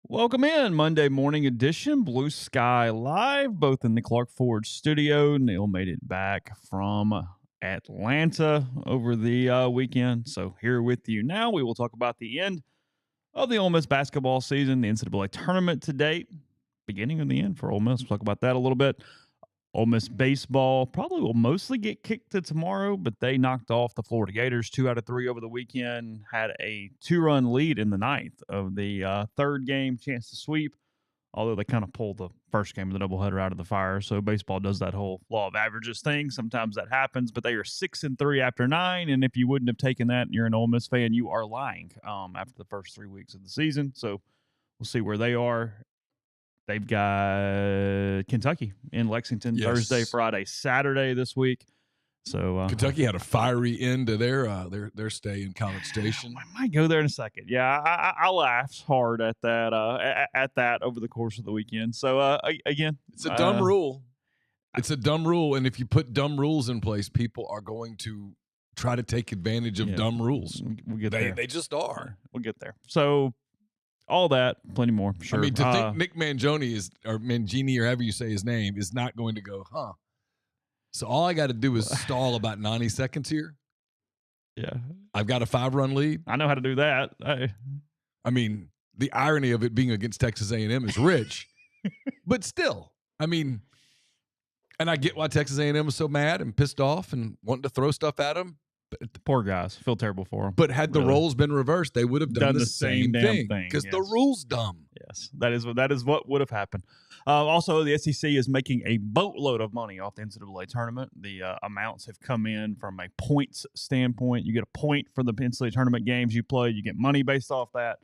Welcome in Monday morning edition, Blue Sky Live, both in the Clark Ford studio. Neal made it back from Atlanta over the weekend. So here with you now, we will talk about the end of the Ole Miss basketball season, the NCAA tournament to date, beginning and the end for Ole Miss. We'll talk about that a little bit. Ole Miss baseball probably will mostly get kicked to tomorrow, but they knocked off the Florida Gators 2 out of 3 over the weekend, had a 2-run lead in the ninth of the third game, chance to sweep, although they kind of pulled the first game of the doubleheader out of the fire. So baseball does that whole law of averages thing. Sometimes that happens, but they are 6-3 after 9, and if you wouldn't have taken that and you're an Ole Miss fan, you are lying after the first 3 weeks of the season. So we'll see where they are. They've got Kentucky in Lexington Thursday, Friday, Saturday this week. So Kentucky had a fiery end to their stay in College Station. I might go there in a second. Yeah, I laughed hard at that over the course of the weekend. So again, it's a dumb rule. It's a dumb rule, and if you put dumb rules in place, people are going to try to take advantage of dumb rules. We'll get there. They just are. We'll get there. So. All that, plenty more. Sure. I mean, to think Nick Mangini or Mangini, or however you say his name, is not going to go, huh? So all I got to do is stall about 90 seconds here. Yeah. I've got a 5-run lead. I know how to do that. I mean, the irony of it being against Texas A&M is rich. But still, I mean, and I get why Texas A&M was so mad and pissed off and wanting to throw stuff at him. But poor guys. Feel terrible for them. But had the roles been reversed, they would have done the same thing because the rule's dumb. Yes, that is what would have happened. Also, the SEC is making a boatload of money off the NCAA tournament. The amounts have come in from a points standpoint. You get a point for the NCAA tournament games you play. You get money based off that.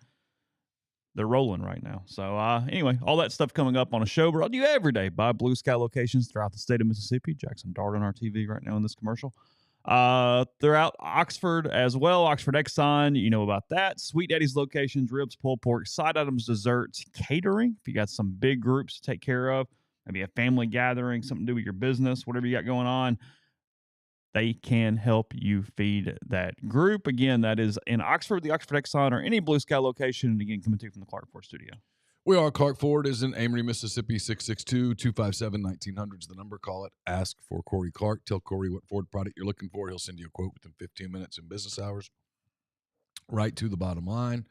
They're rolling right now. So anyway, all that stuff coming up on a show brought to you every day by Blue Sky locations throughout the state of Mississippi. Jackson Dart on our TV right now in this commercial. Throughout Oxford as well. Oxford Exxon, you know about that. Sweet Daddy's locations, ribs, pulled pork, side items, desserts, catering. If you got some big groups to take care of, maybe a family gathering, something to do with your business, whatever you got going on, they can help you feed that group. Again, that is in Oxford, the Oxford Exxon, or any Blue Sky location. And again, coming to you from the Clark Ford studio. We are. Clark Ford is in Amory, Mississippi. 662-257-1900 is the number. Call it. Ask for Corey Clark. Tell Corey what Ford product you're looking for. He'll send you a quote within 15 minutes in business hours. Right to the bottom line.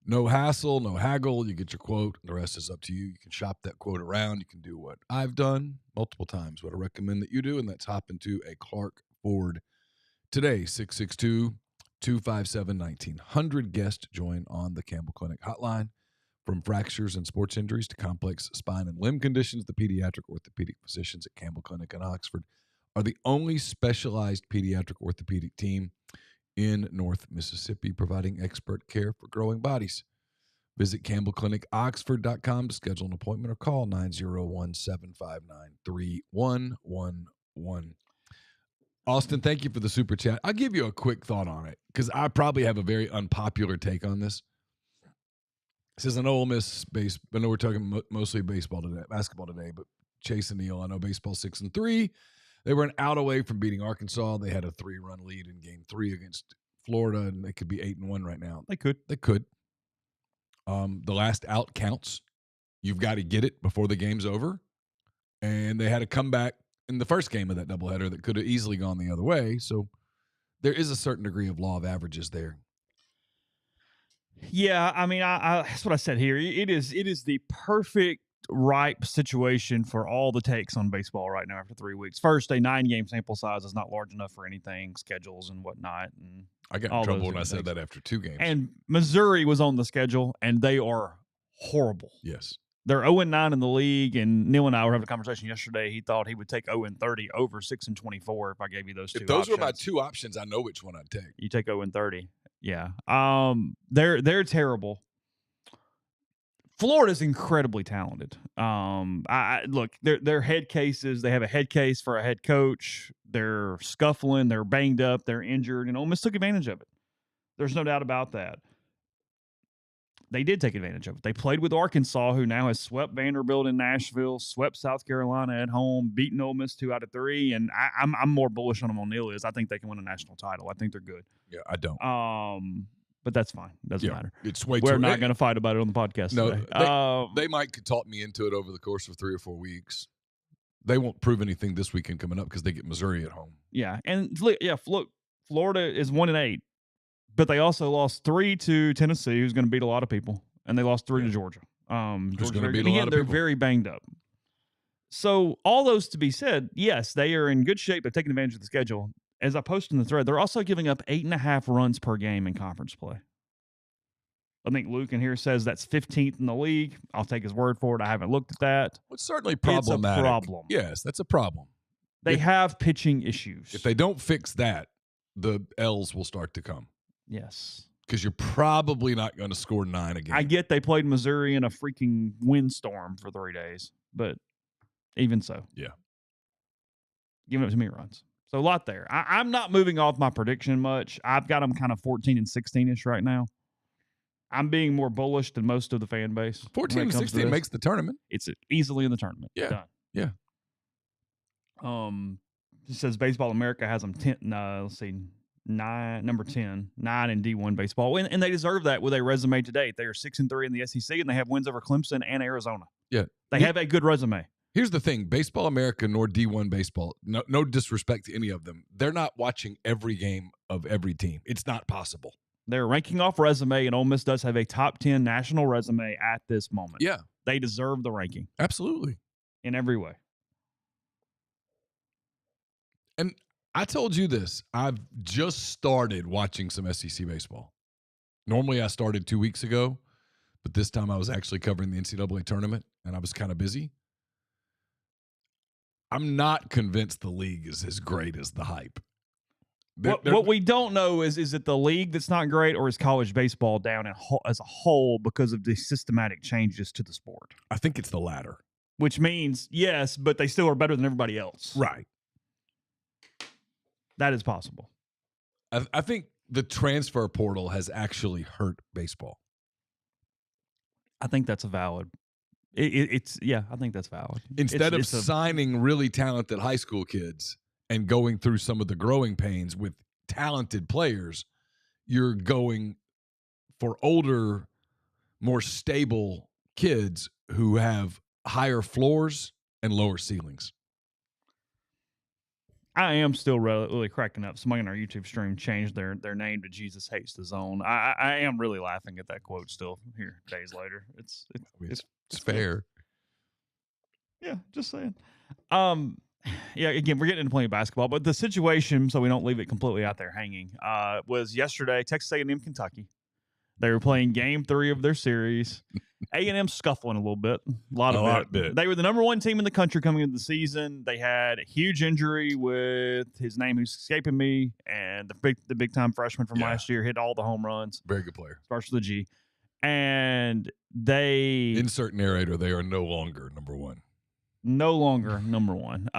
No hassle, no haggle. You get your quote. The rest is up to you. You can shop that quote around. You can do what I've done multiple times, what I recommend that you do, and that's hop into a Clark Ford today. 662-257-1900. Guest join on the Campbell Clinic hotline. From fractures and sports injuries to complex spine and limb conditions, the pediatric orthopedic physicians at Campbell Clinic in Oxford are the only specialized pediatric orthopedic team in North Mississippi, providing expert care for growing bodies. Visit CampbellClinicOxford.com to schedule an appointment or call 901-759-3111. Austin, thank you for the super chat. I'll give you a quick thought on it because I probably have a very unpopular take on this. This is an Ole Miss base. I know we're talking mostly basketball today, but Chase and Neal, I know baseball 6-3. They were an out away from beating Arkansas. They had a 3-run lead in game 3 against Florida, and they could be 8-1 right now. They could. The last out counts. You've got to get it before the game's over. And they had a comeback in the first game of that doubleheader that could have easily gone the other way. So there is a certain degree of law of averages there. Yeah, I mean, I that's what I said here. It is the perfect ripe situation for all the takes on baseball right now after 3 weeks. First, a 9-game sample size is not large enough for anything, schedules and whatnot. And I got in trouble when I said that after 2 games. And Missouri was on the schedule, and they are horrible. Yes. They're 0-9 in the league, and Neal and I were having a conversation yesterday. He thought he would take 0-30 over 6-24 if I gave you those two options. If those were my 2 options, I know which one I'd take. You take 0-30. Yeah. They're terrible. Florida's incredibly talented. Look, their head cases, they have a head case for a head coach. They're scuffling, they're banged up, they're injured, and Ole Miss took advantage of it. There's no doubt about that. They did take advantage of it. They played with Arkansas, who now has swept Vanderbilt in Nashville, swept South Carolina at home, beaten Ole Miss 2 out of 3, and I'm more bullish on them on Neal is. I think they can win a national title. I think they're good. Yeah, I don't. but that's fine. Doesn't matter. It's way We're too not going to fight about it on the podcast today. They might talk me into it over the course of 3 or 4 weeks. They won't prove anything this weekend coming up because they get Missouri at home. Yeah, and look, Florida is 1-8, but they also lost 3 to Tennessee, who's going to beat a lot of people, and they lost 3 to Georgia. Who's going to beat a lot of they're people. very banged up. So all those to be said, yes, they are in good shape. They're taking advantage of the schedule. As I posted in the thread, they're also giving up 8.5 runs per game in conference play. I think Luke in here says that's 15th in the league. I'll take his word for it. I haven't looked at that. Well, it's certainly problematic. It's a problem. Yes, that's a problem. They have pitching issues. If they don't fix that, the L's will start to come. Yes. Because you're probably not going to score 9 again. I get they played Missouri in a freaking windstorm for 3 days, but even so. Yeah. Giving up too many runs. So a lot there. I'm not moving off my prediction much. I've got them kind of 14 and 16-ish right now. I'm being more bullish than most of the fan base. 14 and 16 makes the tournament. It's easily in the tournament. Yeah. Done. Yeah. It says Baseball America has them 10. Let's see, number 10, 9 in D1 baseball, and they deserve that with a resume to date. They are 6-3 in the SEC, and they have wins over Clemson and Arizona. Yeah, they have a good resume. Here's the thing: Baseball America nor D1 baseball. No disrespect to any of them. They're not watching every game of every team. It's not possible. They're ranking off resume, and Ole Miss does have a top 10 national resume at this moment. Yeah, they deserve the ranking. Absolutely, in every way. And I told you this. I've just started watching some SEC baseball. Normally I started 2 weeks ago, but this time I was actually covering the NCAA tournament, and I was kind of busy. I'm not convinced the league is as great as the hype. What we don't know is it the league that's not great, or is college baseball down as a whole because of the systematic changes to the sport? I think it's the latter. Which means, yes, but they still are better than everybody else. Right. That is possible. I think the transfer portal has actually hurt baseball. I think that's a valid. I think that's valid. Instead of signing really talented high school kids and going through some of the growing pains with talented players, you're going for older, more stable kids who have higher floors and lower ceilings. I am still really cracking up. Somebody on our YouTube stream changed their name to Jesus Hates the Zone. I am really laughing at that quote still here days later. It's fair. Yeah, just saying. Yeah, again, we're getting into playing basketball, but the situation, so we don't leave it completely out there hanging, was yesterday, Texas A&M, Kentucky. They were playing game 3 of their series. A&M scuffling a little bit. A lot bit. They were the number 1 team in the country coming into the season. They had a huge injury with his name who's escaping me, and the big time freshman from last year hit all the home runs. Very good player. Starts with a G. And they insert narrator. They are no longer number 1. No longer number 1.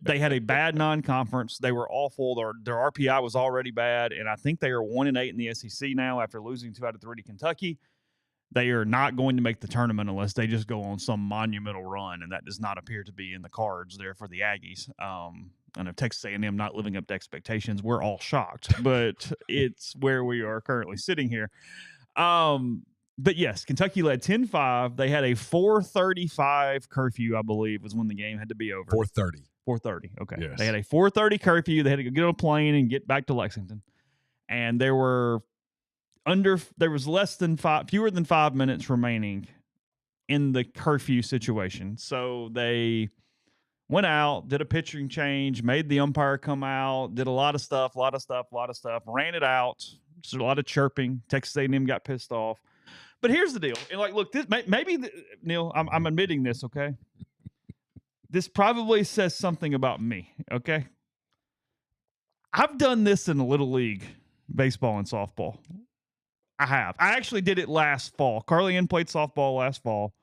They had a bad non-conference. They were awful. Their RPI was already bad, and I think they are 1-8 in the SEC now after losing 2 out of 3 to Kentucky. They are not going to make the tournament unless they just go on some monumental run, and that does not appear to be in the cards there for the Aggies. And if Texas A&M not living up to expectations, we're all shocked, but it's where we are currently sitting here. But yes, Kentucky led 10-5. They had a 4:35 curfew, I believe, was when the game had to be over. 4:30. 4:30. Okay. Yes. They had a 4:30 curfew. They had to go get on a plane and get back to Lexington. And there was fewer than 5 minutes remaining in the curfew situation. So they went out, did a pitching change, made the umpire come out, did a lot of stuff, ran it out. Just a lot of chirping. Texas A&M got pissed off. But here's the deal. And look, this Neal, I'm admitting this, okay? This probably says something about me, okay? I've done this in the Little League baseball and softball. I have. I actually did it last fall. Carly Ann played softball last fall.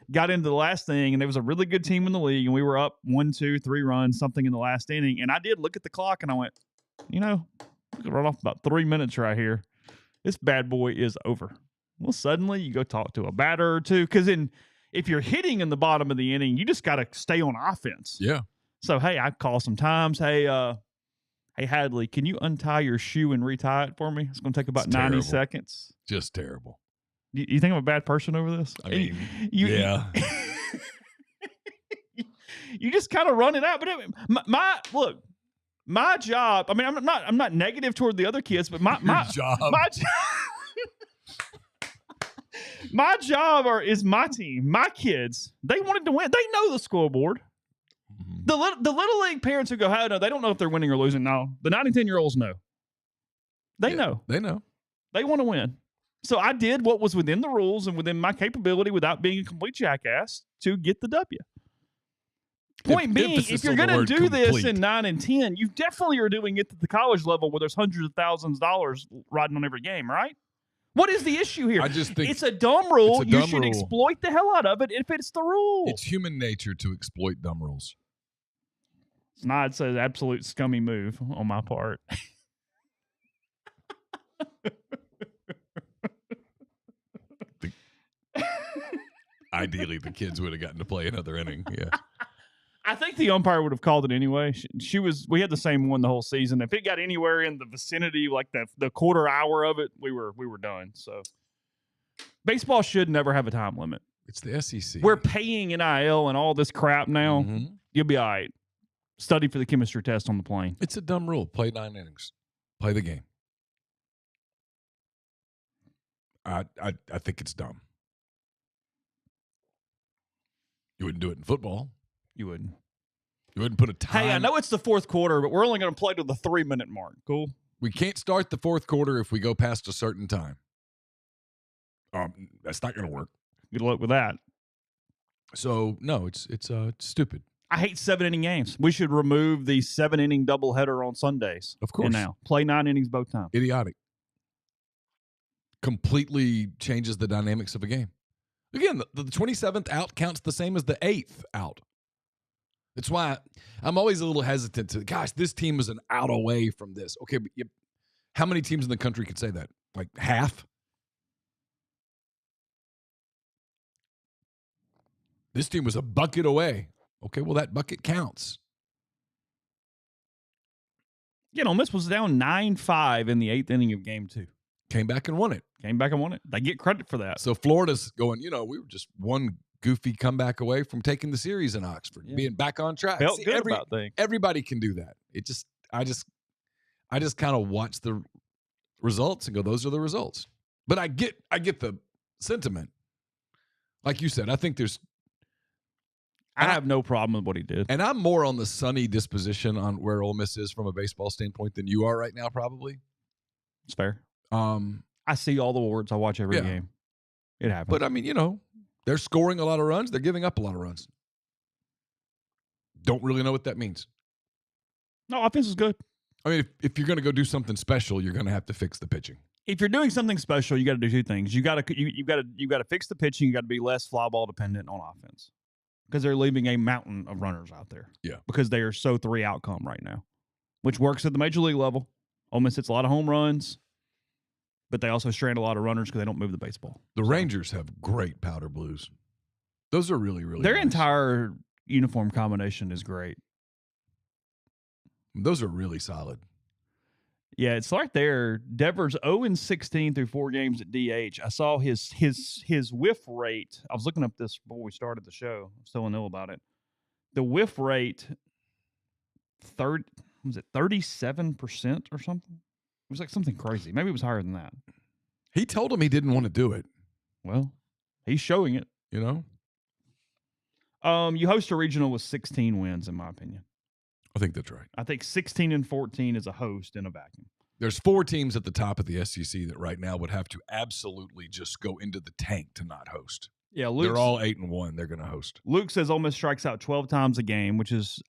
Got into the last thing, and there was a really good team in the league, and we were up 1, 2, 3 runs, something in the last inning. And I did look at the clock, and I went, we could run off about 3 minutes right here. This bad boy is over. Well, suddenly you go talk to a batter or two, because if you're hitting in the bottom of the inning, you just got to stay on offense. Yeah. So, hey, I call some times. Hey, Hey, Hadley, can you untie your shoe and retie it for me? It's going to take about 90 seconds. Just terrible. You think I'm a bad person over this? I mean, yeah. You just kind of run it out. But my job. I mean, I'm not negative toward the other kids, but my job. My job is my team, my kids. They wanted to win. They know the scoreboard. The little league parents who go, "How no?" They don't know if they're winning or losing. No, the 9 and 10-year-olds know. They know. They know. They want to win. So I did what was within the rules and within my capability, without being a complete jackass, to get the W. Point being, if you're going to do this in 9 and 10, you definitely are doing it at the college level where there's hundreds of thousands of dollars riding on every game, right? What is the issue here? I just think it's a dumb rule. You should exploit the hell out of it if it's the rule. It's human nature to exploit dumb rules. It's an absolute scummy move on my part. Ideally, the kids would have gotten to play another inning. Yeah. I think the umpire would have called it anyway. We had the same one the whole season. If it got anywhere in the vicinity, like the quarter hour of it, we were done. So baseball should never have a time limit. It's the SEC. We're paying NIL and all this crap now. Mm-hmm. You'll be all right. Study for the chemistry test on the plane. It's a dumb rule. Play 9 innings. Play the game. I think it's dumb. You wouldn't do it in football. You wouldn't. You wouldn't put a time. Hey, I know it's the fourth quarter, but we're only going to play to the 3-minute mark. Cool. We can't start the fourth quarter if we go past a certain time. That's not going to work. Good luck with that. So no, it's stupid. I hate 7-inning games. We should remove the 7-inning doubleheader on Sundays. Of course. And now play 9 innings both times. Idiotic. Completely changes the dynamics of a game. Again, the 27th out counts the same as the 8th out. That's why I'm always a little hesitant to, gosh, this team is an out away from this. Okay, but how many teams in the country could say that? Like half? This team was a bucket away. Okay, well, that bucket counts. Ole Miss was down 9-5 in the 8th inning of game 2. Came back and won it. They get credit for that. So Florida's going, we were just one goofy comeback away from taking the series in Oxford, being back on track. Felt good about things. Everybody can do that. I just kind of watch the results and go, those are the results. But I get the sentiment. Like you said, I think I have no problem with what he did. And I'm more on the sunny disposition on where Ole Miss is from a baseball standpoint than you are right now, probably. It's fair. I see all the awards. I watch every game. It happens. But, I mean, they're scoring a lot of runs. They're giving up a lot of runs. Don't really know what that means. No, offense is good. I mean, if you're going to go do something special, you're going to have to fix the pitching. If you're doing something special, you got to do two things. You got to fix the pitching. You got to be less fly ball dependent on offense because they're leaving a mountain of runners out there. Yeah, because they are so 3 outcome right now, which works at the major league level. Ole Miss hits a lot of home runs, but they also strand a lot of runners because they don't move the baseball. The Rangers have great powder blues. Those are really, really their nice. Entire uniform combination is great. Those are really solid. Yeah, it's right there. Devers 0-16 through 4 games at DH. I saw his whiff rate. I was looking up this before we started the show. I was telling Neal about it. The whiff rate, 37% or something? It was like something crazy. Maybe it was higher than that. He told him he didn't want to do it. Well, he's showing it. You host a regional with 16 wins, in my opinion. I think that's right. I think 16-14 is a host in a vacuum. There's 4 teams at the top of the SEC that right now would have to absolutely just go into the tank to not host. Yeah, they're all 8-1. They're going to host. Luke says Ole Miss strikes out 12 times a game, which is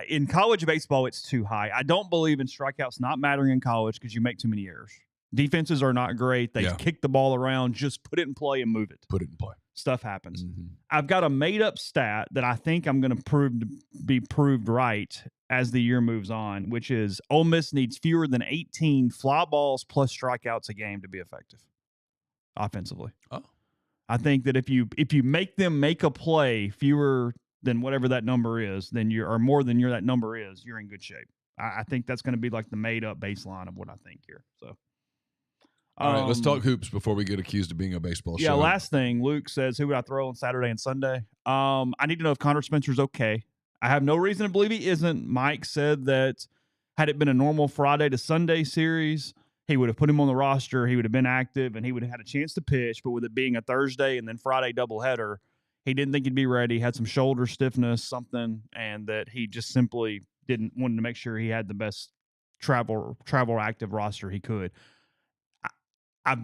in college baseball, it's too high. I don't believe in strikeouts not mattering in college because you make too many errors. Defenses are not great. They kick the ball around. Just put it in play and move it. Put it in play. Stuff happens. Mm-hmm. I've got a made-up stat that I think I'm going to be proved right as the year moves on, which is Ole Miss needs fewer than 18 fly balls plus strikeouts a game to be effective offensively. Oh. I think that if you make them make a play fewer than whatever that number is, then or more than that number is, you're in good shape. I think that's going to be like the made up baseline of what I think here. So, all right, let's talk hoops before we get accused of being a baseball show. Yeah, last thing, Luke says, who would I throw on Saturday and Sunday? I need to know if Connor Spencer's okay. I have no reason to believe he isn't. Mike said that had it been a normal Friday to Sunday series, he would have put him on the roster. He would have been active, and he would have had a chance to pitch. But with it being a Thursday and then Friday doubleheader, he didn't think he'd be ready, had some shoulder stiffness, something, and that he just simply wanted to make sure he had the best travel active roster he could.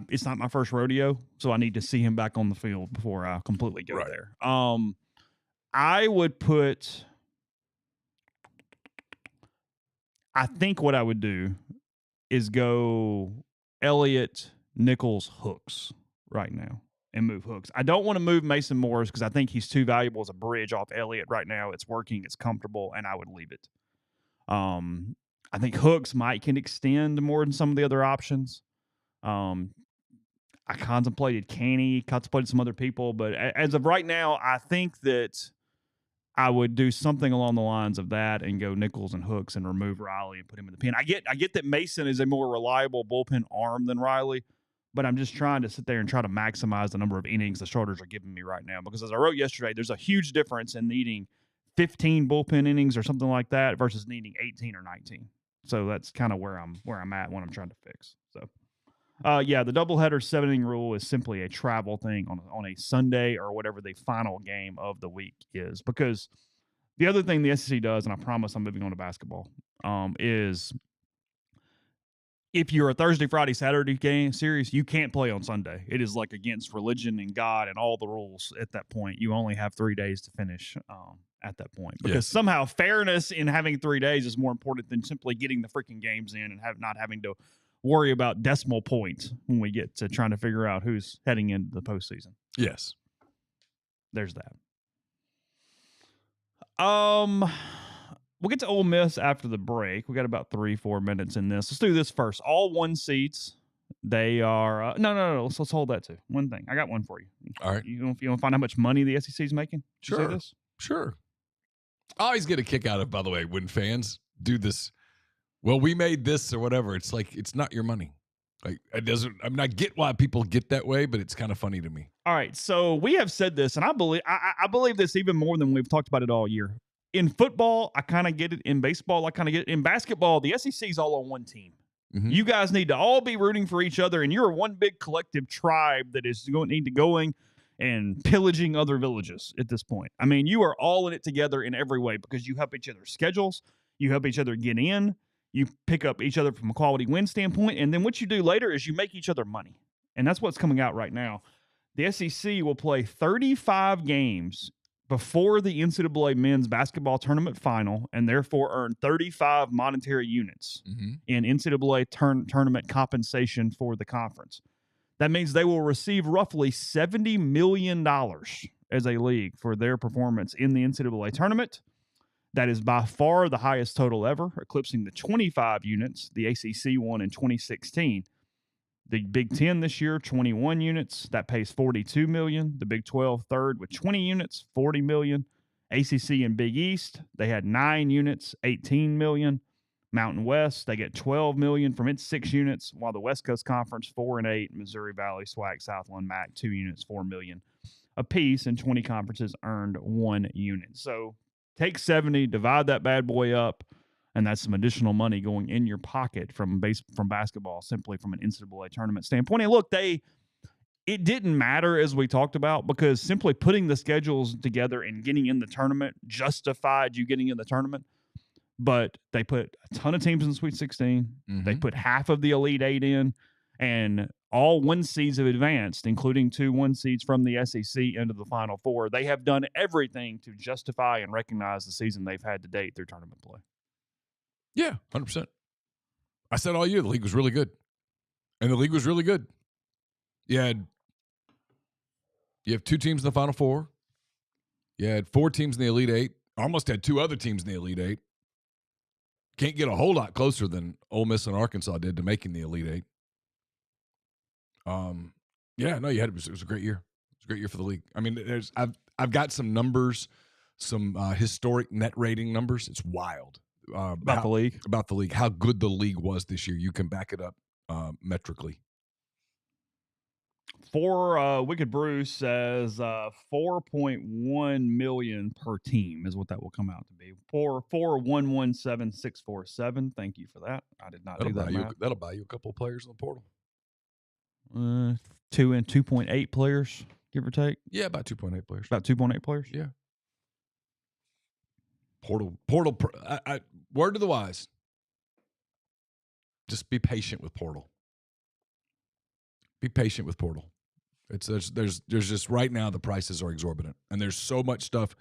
It's not my first rodeo, so I need to see him back on the field before I completely go there. I would put – I think what I would do is go Elliott, Nichols, Hooks right now and move Hooks. I don't want to move Mason Morris because I think he's too valuable as a bridge off Elliott right now. It's working, it's comfortable, and I would leave it. I think Hooks can extend more than some of the other options. I contemplated Canny, contemplated some other people, but as of right now, I think that I would do something along the lines of that and go Nichols and Hooks and remove Riley and put him in the pen. I get that Mason is a more reliable bullpen arm than Riley, but I'm just trying to sit there and try to maximize the number of innings the starters are giving me right now. Because as I wrote yesterday, there's a huge difference in needing 15 bullpen innings or something like that versus needing 18 or 19. So that's kind of where I'm at when I'm trying to fix. So. The doubleheader 7-inning rule is simply a travel thing on a Sunday or whatever the final game of the week is. Because the other thing the SEC does, and I promise I'm moving on to basketball, is if you're a Thursday, Friday, Saturday game series, you can't play on Sunday. It is like against religion and God and all the rules at that point. You only have 3 days to finish at that point. Because somehow fairness in having 3 days is more important than simply getting the freaking games in and not having to worry about decimal points when we get to trying to figure out who's heading into the postseason. Yes. There's that. We'll get to Ole Miss after the break. We got about 3-4 minutes in this. Let's do this first. All 1 seeds. They are no. Let's hold that too. One thing. I got one for you. All right. You want to find how much money the SEC is making? Sure. This? Sure. I always get a kick out of, by the way, when fans do this. Well, we made this or whatever. It's like, it's not your money. Like, it doesn't, I mean, I get why people get that way, but it's kind of funny to me. All right. So we have said this, and I believe this even more than we've talked about it all year. In football, I kind of get it. In baseball, I kind of get it. In basketball, the SEC is all on one team. Mm-hmm. You guys need to all be rooting for each other, and you're one big collective tribe that is going and pillaging other villages at this point. I mean, you are all in it together in every way because you help each other's schedules. You help each other get in. You pick up each other from a quality win standpoint, and then what you do later is you make each other money. And that's what's coming out right now. The SEC will play 35 games before the NCAA men's basketball tournament final and therefore earn 35 monetary units in NCAA tournament compensation for the conference. That means they will receive roughly $70 million as a league for their performance in the NCAA tournament. That is by far the highest total ever, eclipsing the 25 units the ACC won in 2016. The Big Ten this year, 21 units. That pays $42 million. The Big 12 third with 20 units, $40 million. ACC and Big East, they had 9 units, $18 million. Mountain West, they get $12 million from its 6 units, while the West Coast Conference, 4 and 8. Missouri Valley, SWAC, Southland, MAC, 2 units, $4 million apiece, and 20 conferences earned 1 unit. So take 70, divide that bad boy up, and that's some additional money going in your pocket from basketball, simply from an NCAA tournament standpoint. And look, it didn't matter, as we talked about, because simply putting the schedules together and getting in the tournament justified you getting in the tournament. But they put a ton of teams in the Sweet 16. Mm-hmm. They put half of the Elite 8 in, and all 1 seeds have advanced, including 2 1 seeds from the SEC into the Final Four. They have done everything to justify and recognize the season they've had to date through tournament play. Yeah, 100%. I said all year the league was really good. And the league was really good. You have 2 teams in the Final Four. You had 4 teams in the Elite 8. Almost had 2 other teams in the Elite 8. Can't get a whole lot closer than Ole Miss and Arkansas did to making the Elite 8. It was a great year. It was a great year for the league. I mean, I've got some numbers, some historic net rating numbers. It's wild. About the league. About the league, how good the league was this year. You can back it up metrically. For Wicked Bruce says 4.1 million per team is what that will come out to be. 4,117,647. Thank you for that. I did not do that math. That'll buy you a couple of players in the portal. 2.8 players, give or take. Yeah, about 2.8 players. About 2.8 players. Yeah. Portal. Word to the wise. Just be patient with portal. Be patient with portal. There's just right now the prices are exorbitant, and there's so much stuff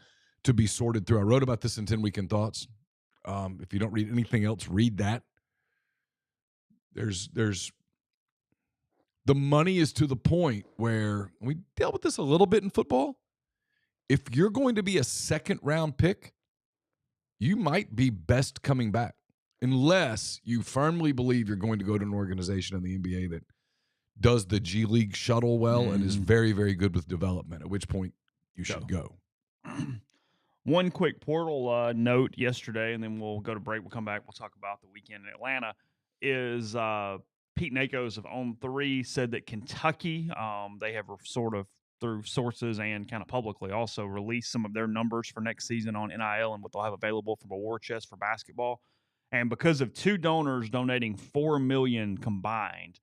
to be sorted through. I wrote about this in 10 Weekend Thoughts. If you don't read anything else, read that. There's the money is to the point where we dealt with this a little bit in football. If you're going to be a second round pick, you might be best coming back, unless you firmly believe you're going to go to an organization in the NBA that does the G League shuttle well and is very, very good with development, at which point you should go. One quick portal note yesterday, and then we'll go to break. We'll come back. We'll talk about the weekend in Atlanta, is Pete Nakos of On3 said that Kentucky, they have sort of through sources and kind of publicly also released some of their numbers for next season on NIL and what they'll have available from a war chest for basketball. And because of two donors donating $4 million combined,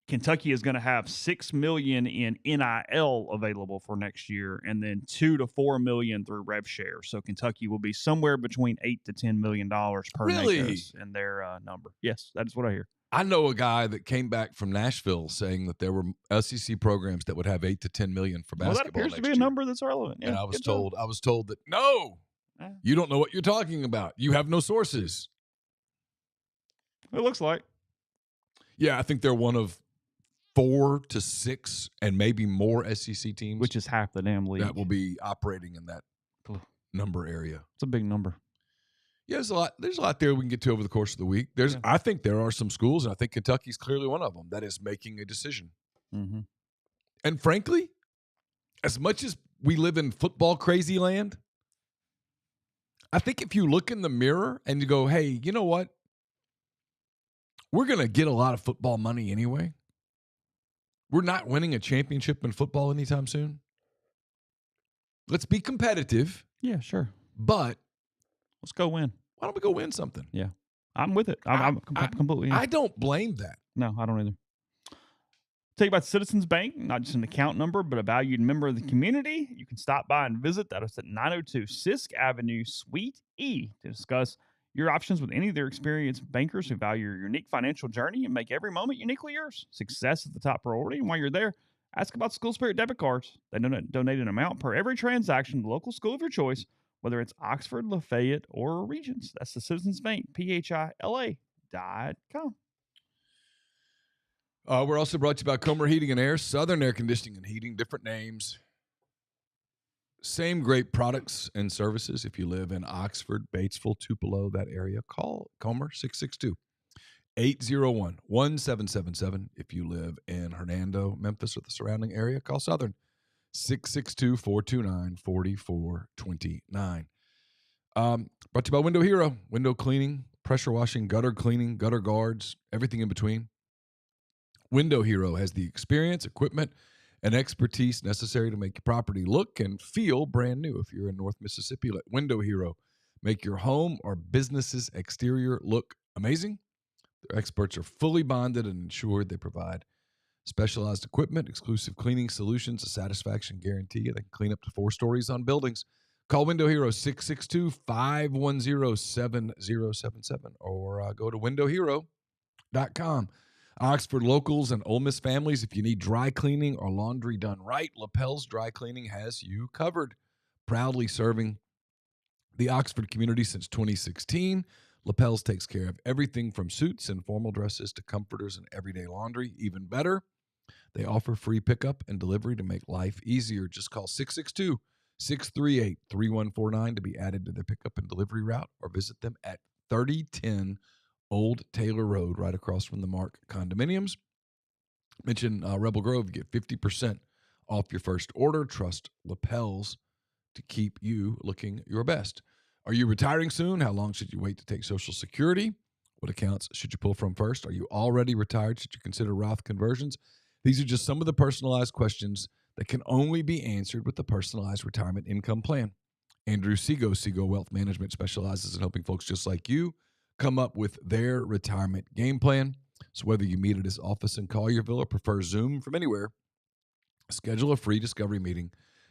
Kentucky is going to have $6 million in NIL available for next year, and then $2 to $4 million through rev share. So Kentucky will be somewhere between $8 to $10 million per Nakos in their number. Yes, that is what I hear. I know a guy that came back from Nashville saying that there were SEC programs that would have $8 to $10 million for basketball. Well, that appears to be a number that's relevant. Yeah, and I was told that no, you don't know what you're talking about. You have no sources. It looks like. Yeah, I think they're one of 4 to 6 and maybe more SEC teams, which is half the damn league, that will be operating in that number area. It's a big number. Yeah, there's a lot there we can get to over the course of the week. I think there are some schools, and I think Kentucky's clearly one of them, that is making a decision. Mm-hmm. And frankly, as much as we live in football crazy land, I think if you look in the mirror and you go, hey, you know what? We're going to get a lot of football money anyway. We're not winning a championship in football anytime soon. Let's be competitive. Yeah, sure. But let's go win. Why don't we go win something? Yeah. I'm with it. I'm completely in. I don't blame that. No, I don't either. Tell you about Citizens Bank, not just an account number, but a valued member of the community. You can stop by and visit. That is at 902 Sisk Avenue, Suite E, to discuss your options with any of their experienced bankers who value your unique financial journey and make every moment uniquely yours. Success is the top priority. And while you're there, ask about School Spirit debit cards. They donate an amount per every transaction to the local school of your choice, whether it's Oxford, Lafayette, or Regents. That's the Citizens Bank, PHILA.com. We're also brought to you by Comer Heating and Air, Southern Air Conditioning and Heating, different names. Same great products and services. If you live in Oxford, Batesville, Tupelo, that area, call Comer 662-801-1777. If you live in Hernando, Memphis, or the surrounding area, call Southern 662-429-4429. Brought to you by Window Hero. Window cleaning, pressure washing, gutter cleaning, gutter guards, everything in between. Window Hero has the experience, equipment, and expertise necessary to make your property look and feel brand new. If you're in North Mississippi, let Window Hero make your home or business's exterior look amazing. Their experts are fully bonded and insured. They provide specialized equipment, exclusive cleaning solutions, a satisfaction guarantee. They can clean up to 4 stories on buildings. Call Window Hero 662-510-7077 or go to windowhero.com. Oxford locals and Ole Miss families, if you need dry cleaning or laundry done right, Lapel's Dry Cleaning has you covered. Proudly serving the Oxford community since 2016. Lapel's takes care of everything from suits and formal dresses to comforters and everyday laundry. Even better, they offer free pickup and delivery to make life easier. Just call 662-638-3149 to be added to their pickup and delivery route, or visit them at 3010 Old Taylor Road, right across from the Mark Condominiums. Mention Rebel Grove, you get 50% off your first order. Trust Lapels to keep you looking your best. Are you retiring soon? How long should you wait to take Social Security? What accounts should you pull from first? Are you already retired? Should you consider Roth conversions? These are just some of the personalized questions that can only be answered with the personalized retirement income plan. Andrew Seago Wealth Management specializes in helping folks just like you come up with their retirement game plan. So whether you meet at his office in Collierville or prefer Zoom from anywhere, schedule a free discovery meeting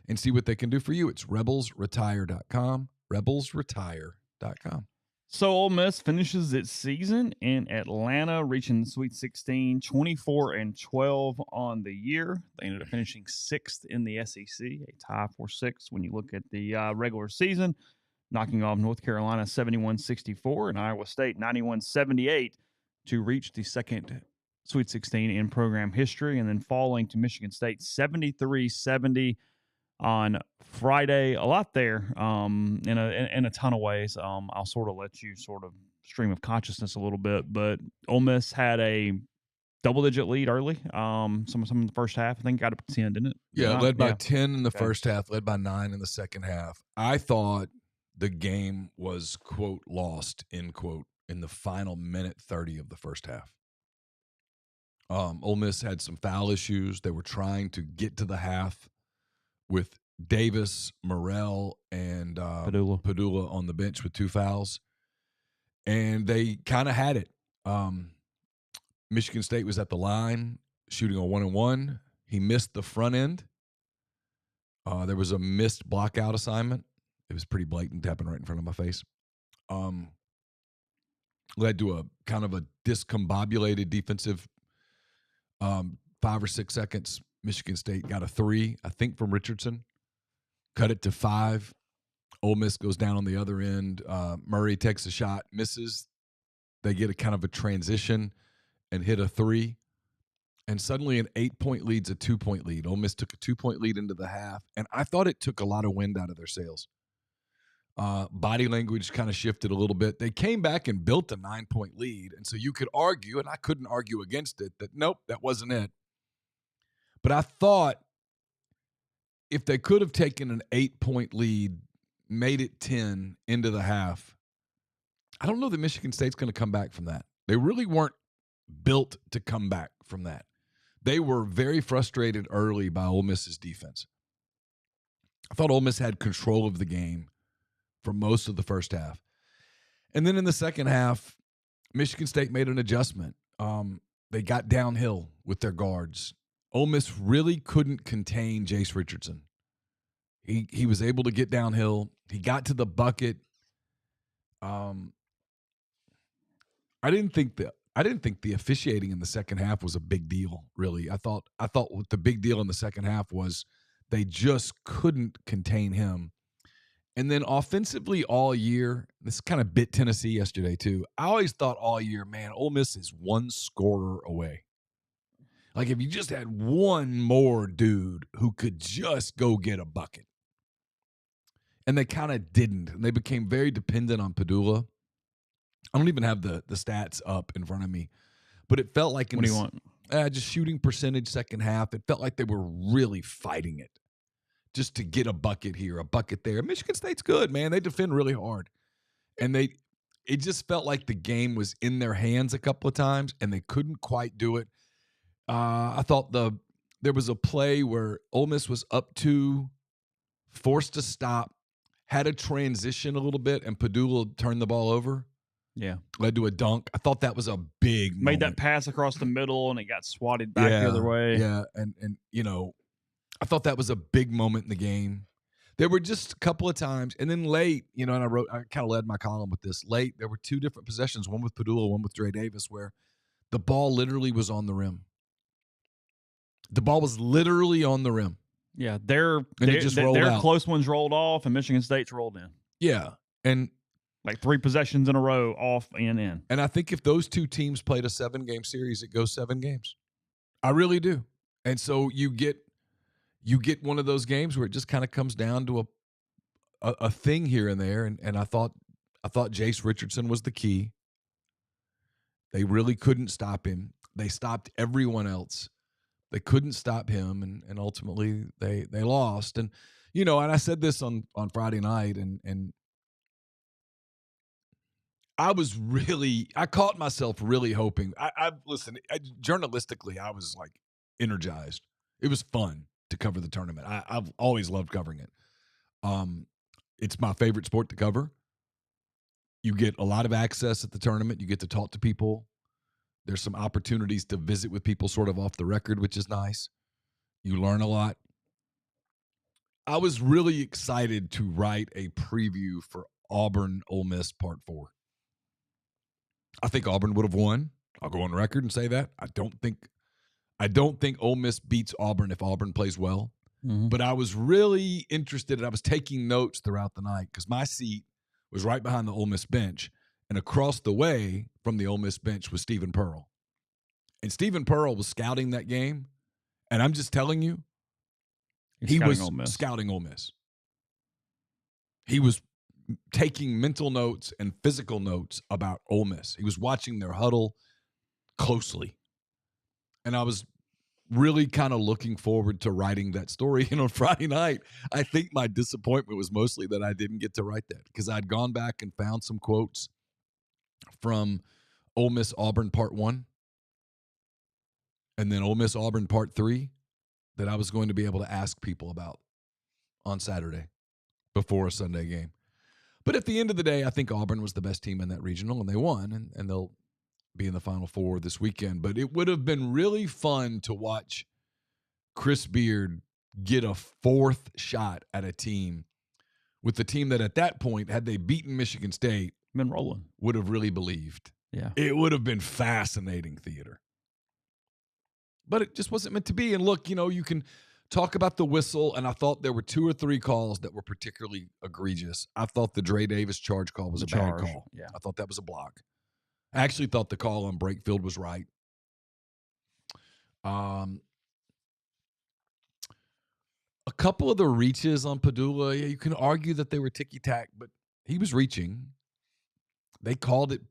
and see what they can do for you. It's rebelsretire.com, rebelsretire.com. So Ole Miss finishes its season in Atlanta, reaching the Sweet 16, 24-12 on the year. They ended up finishing 6th in the SEC, a tie for 6th when you look at the regular season, knocking off North Carolina 71-64 and Iowa State 91-78 to reach the second Sweet 16 in program history, and then falling to Michigan State 73-70 on Friday. A lot there in a ton of ways. I'll sort of let you sort of stream of consciousness a little bit, but Ole Miss had a double-digit lead early. Some in the first half. I think got up to 10, didn't it? Yeah, led by 10 in the first half, led by 9 in the second half. I thought the game was, quote, lost, end quote, in the final minute 30 of the first half. Ole Miss had some foul issues. They were trying to get to the half with Davis, Morrell, and Padula on the bench with 2 fouls. And they kind of had it. Michigan State was at the line shooting a 1-and-1. He missed the front end. There was a missed block-out assignment. It was pretty blatant, happened right in front of my face. Led to a kind of a discombobulated defensive 5 or 6 seconds. Michigan State got a 3, I think, from Richardson. Cut it to 5. Ole Miss goes down on the other end. Murray takes a shot, misses. They get a kind of a transition and hit a 3. And suddenly an 8-point lead's a 2-point lead. Ole Miss took a 2-point lead into the half, and I thought it took a lot of wind out of their sails. Body language kind of shifted a little bit. They came back and built a 9-point lead, and so you could argue, and I couldn't argue against it, that nope, that wasn't it. But I thought if they could have taken an 8-point lead, made it 10 into the half, I don't know that Michigan State's going to come back from that. They really weren't built to come back from that. They were very frustrated early by Ole Miss's defense. I thought Ole Miss had control of the game for most of the first half. And then in the second half, Michigan State made an adjustment. They got downhill with their guards. Ole Miss really couldn't contain Jace Richardson. He was able to get downhill. He got to the bucket. I didn't think the officiating in the second half was a big deal, really. I thought what the big deal in the second half was they just couldn't contain him. And then offensively all year, this kind of bit Tennessee yesterday too. I always thought all year, man, Ole Miss is one scorer away. Like if you just had one more dude who could just go get a bucket. And they kind of didn't. And they became very dependent on Padula. I don't even have the stats up in front of me. But it felt like what do you want? Just shooting percentage second half. It felt like they were really fighting it just to get a bucket here, a bucket there. Michigan State's good, man. They defend really hard. And it just felt like the game was in their hands a couple of times, and they couldn't quite do it. I thought there was a play where Ole Miss was up 2, forced to stop, had a transition a little bit, and Padula turned the ball over. Yeah. Led to a dunk. I thought that was a big Made moment. that pass across the middle, and it got swatted back the other way. Yeah, and you know, I thought that was a big moment in the game. There were just a couple of times, and then late, you know, and I kind of led my column with this. Late, there were 2 different possessions, one with Padula, one with Dre Davis, where the ball literally was on the rim. The ball was literally on the rim. Yeah, their out. close ones rolled off, and Michigan State's rolled in. Yeah, and like 3 possessions in a row, off and in. And I think if those 2 teams played a 7-game series, it goes 7 games. I really do. And so you get one of those games where it just kind of comes down to a thing here and there. And I thought Jace Richardson was the key. They really couldn't stop him. They stopped everyone else. They couldn't stop him, and ultimately they lost. And you know, and I said this on Friday night, and I caught myself really hoping. Listen, journalistically, I was like energized. It was fun to cover the tournament. I've always loved covering it. It's my favorite sport to cover. You get a lot of access at the tournament. You get to talk to people. There's some opportunities to visit with people sort of off the record, which is nice. You learn a lot. I was really excited to write a preview for Auburn Ole Miss Part 4. I think Auburn would have won. I'll go on record and say that. I don't think Ole Miss beats Auburn if Auburn plays well. Mm-hmm. But I was really interested, and I was taking notes throughout the night because my seat was right behind the Ole Miss bench, and across the way from the Ole Miss bench was Stephen Pearl. And Stephen Pearl was scouting that game, and I'm just telling you, he was scouting Ole Miss. He was taking mental notes and physical notes about Ole Miss. He was watching their huddle closely. And I was really kind of looking forward to writing that story. And on Friday night, I think my disappointment was mostly that I didn't get to write that because I'd gone back and found some quotes from Ole Miss Auburn Part 1 and then Ole Miss Auburn Part 3 that I was going to be able to ask people about on Saturday before a Sunday game. But at the end of the day, I think Auburn was the best team in that regional, and they won, and they'll be in the Final Four this weekend. But it would have been really fun to watch Chris Beard get a fourth shot at a team with the team that at that point, had they beaten Michigan State, been rolling, would have really believed. Yeah. It would have been fascinating theater. But it just wasn't meant to be. And look, you can talk about the whistle, and I thought there were 2 or 3 calls that were particularly egregious. I thought the Dre Davis charge call was a bad call. Yeah. I thought that was a block. I actually thought the call on Brakefield was right. A couple of the reaches on Padula, you can argue that they were ticky-tack, but he was reaching. They called it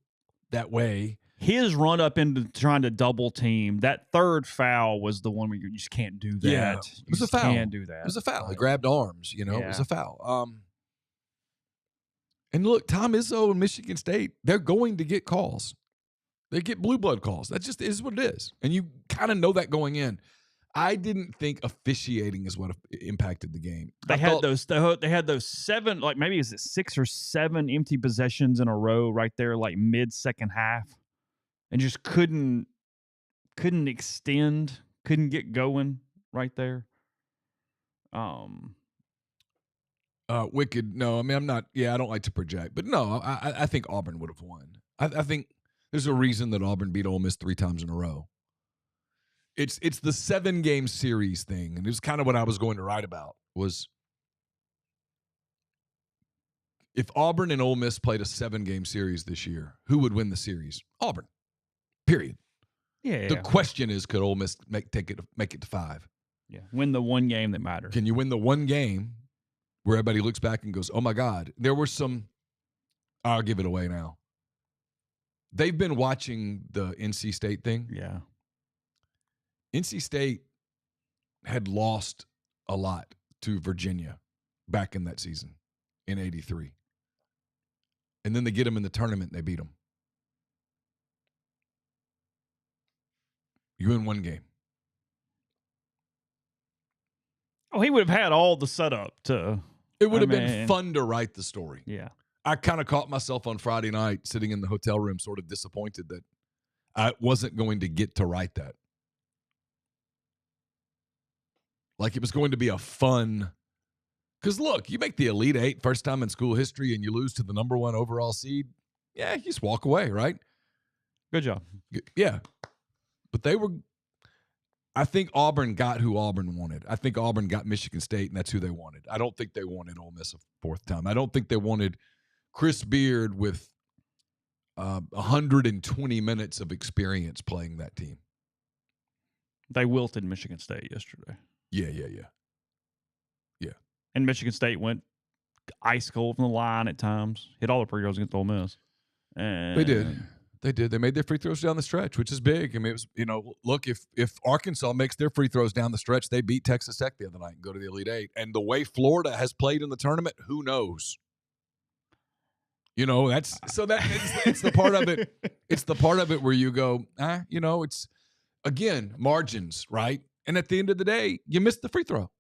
that way. His run up into trying to double team, that third foul was the one where you just can't do that. Yeah, it was a foul. Can't do that. It was a foul. He grabbed arms, It was Yeah. a foul. And look, Tom Izzo and Michigan State, they're going to get calls. They get blue blood calls. That just is what it is. And you kind of know that going in. I didn't think officiating is what impacted the game. They had those 7, like maybe is it 6 or 7 empty possessions in a row right there, like mid second half, and just couldn't extend, couldn't get going right there. Wicked. No, I mean, I'm not. Yeah, I don't like to project, but no, I think Auburn would have won. I think there's a reason that Auburn beat Ole Miss 3 times in a row. It's the 7-game series thing, and it was kind of what I was going to write about. Was if Auburn and Ole Miss played a 7-game series this year, who would win the series? Auburn. Period. Yeah. The question is, could Ole Miss make it to 5? Yeah. Win the one game that matters. Can you win the one game where everybody looks back and goes, "Oh my God"? There were some. I'll give it away now. They've been watching the NC State thing. Yeah. NC State had lost a lot to Virginia back in that season in '83. And then they get them in the tournament and they beat them. You win one game. Oh, he would have had all the setup to. It would have been fun to write the story. Yeah. I kind of caught myself on Friday night sitting in the hotel room sort of disappointed that I wasn't going to get to write that. Like it was going to be a fun – because, look, you make the Elite Eight first time in school history and you lose to the number 1 overall seed, yeah, you just walk away, right? Good job. Yeah. But they were – I think Auburn got who Auburn wanted. I think Auburn got Michigan State, and that's who they wanted. I don't think they wanted Ole Miss a 4th time. I don't think they wanted Chris Beard with 120 minutes of experience playing that team. They wilted Michigan State yesterday. Yeah. And Michigan State went ice cold from the line at times. Hit all the free throws against Ole Miss. And They did. They made their free throws down the stretch, which is big. I mean, it was, look, if Arkansas makes their free throws down the stretch, they beat Texas Tech the other night and go to the Elite Eight. And the way Florida has played in the tournament, who knows? It's the part of it. It's the part of it where you go, it's again margins, right? And at the end of the day, you missed the free throw.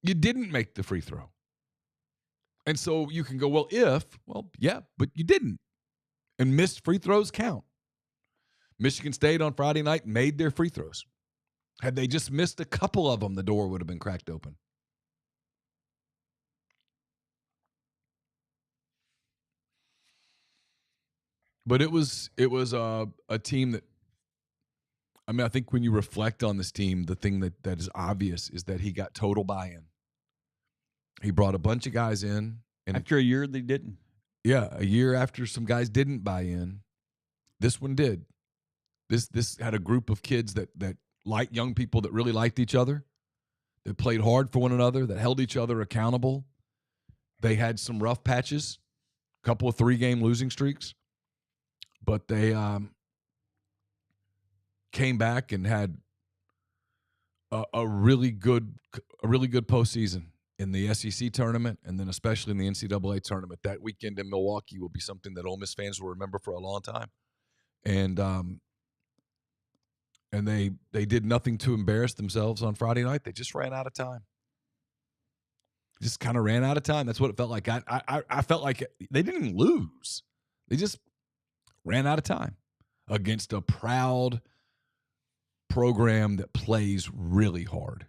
You didn't make the free throw. And so you can go, yeah, but you didn't. And missed free throws count. Michigan State on Friday night made their free throws. Had they just missed a couple of them, the door would have been cracked open. But it was a team that, I think when you reflect on this team, the thing that is obvious is that he got total buy-in. He brought a bunch of guys in. And after a year, they didn't. Yeah, a year after some guys didn't buy in, this one did. This had a group of kids that liked young people that really liked each other, that played hard for one another, that held each other accountable. They had some rough patches, a couple of 3-game losing streaks, but they came back and had a really good postseason in the SEC tournament, and then especially in the NCAA tournament. That weekend in Milwaukee will be something that Ole Miss fans will remember for a long time. And they did nothing to embarrass themselves on Friday night. They just ran out of time. Just kind of ran out of time. That's what it felt like. I felt like they didn't lose. They just ran out of time against a proud program that plays really hard.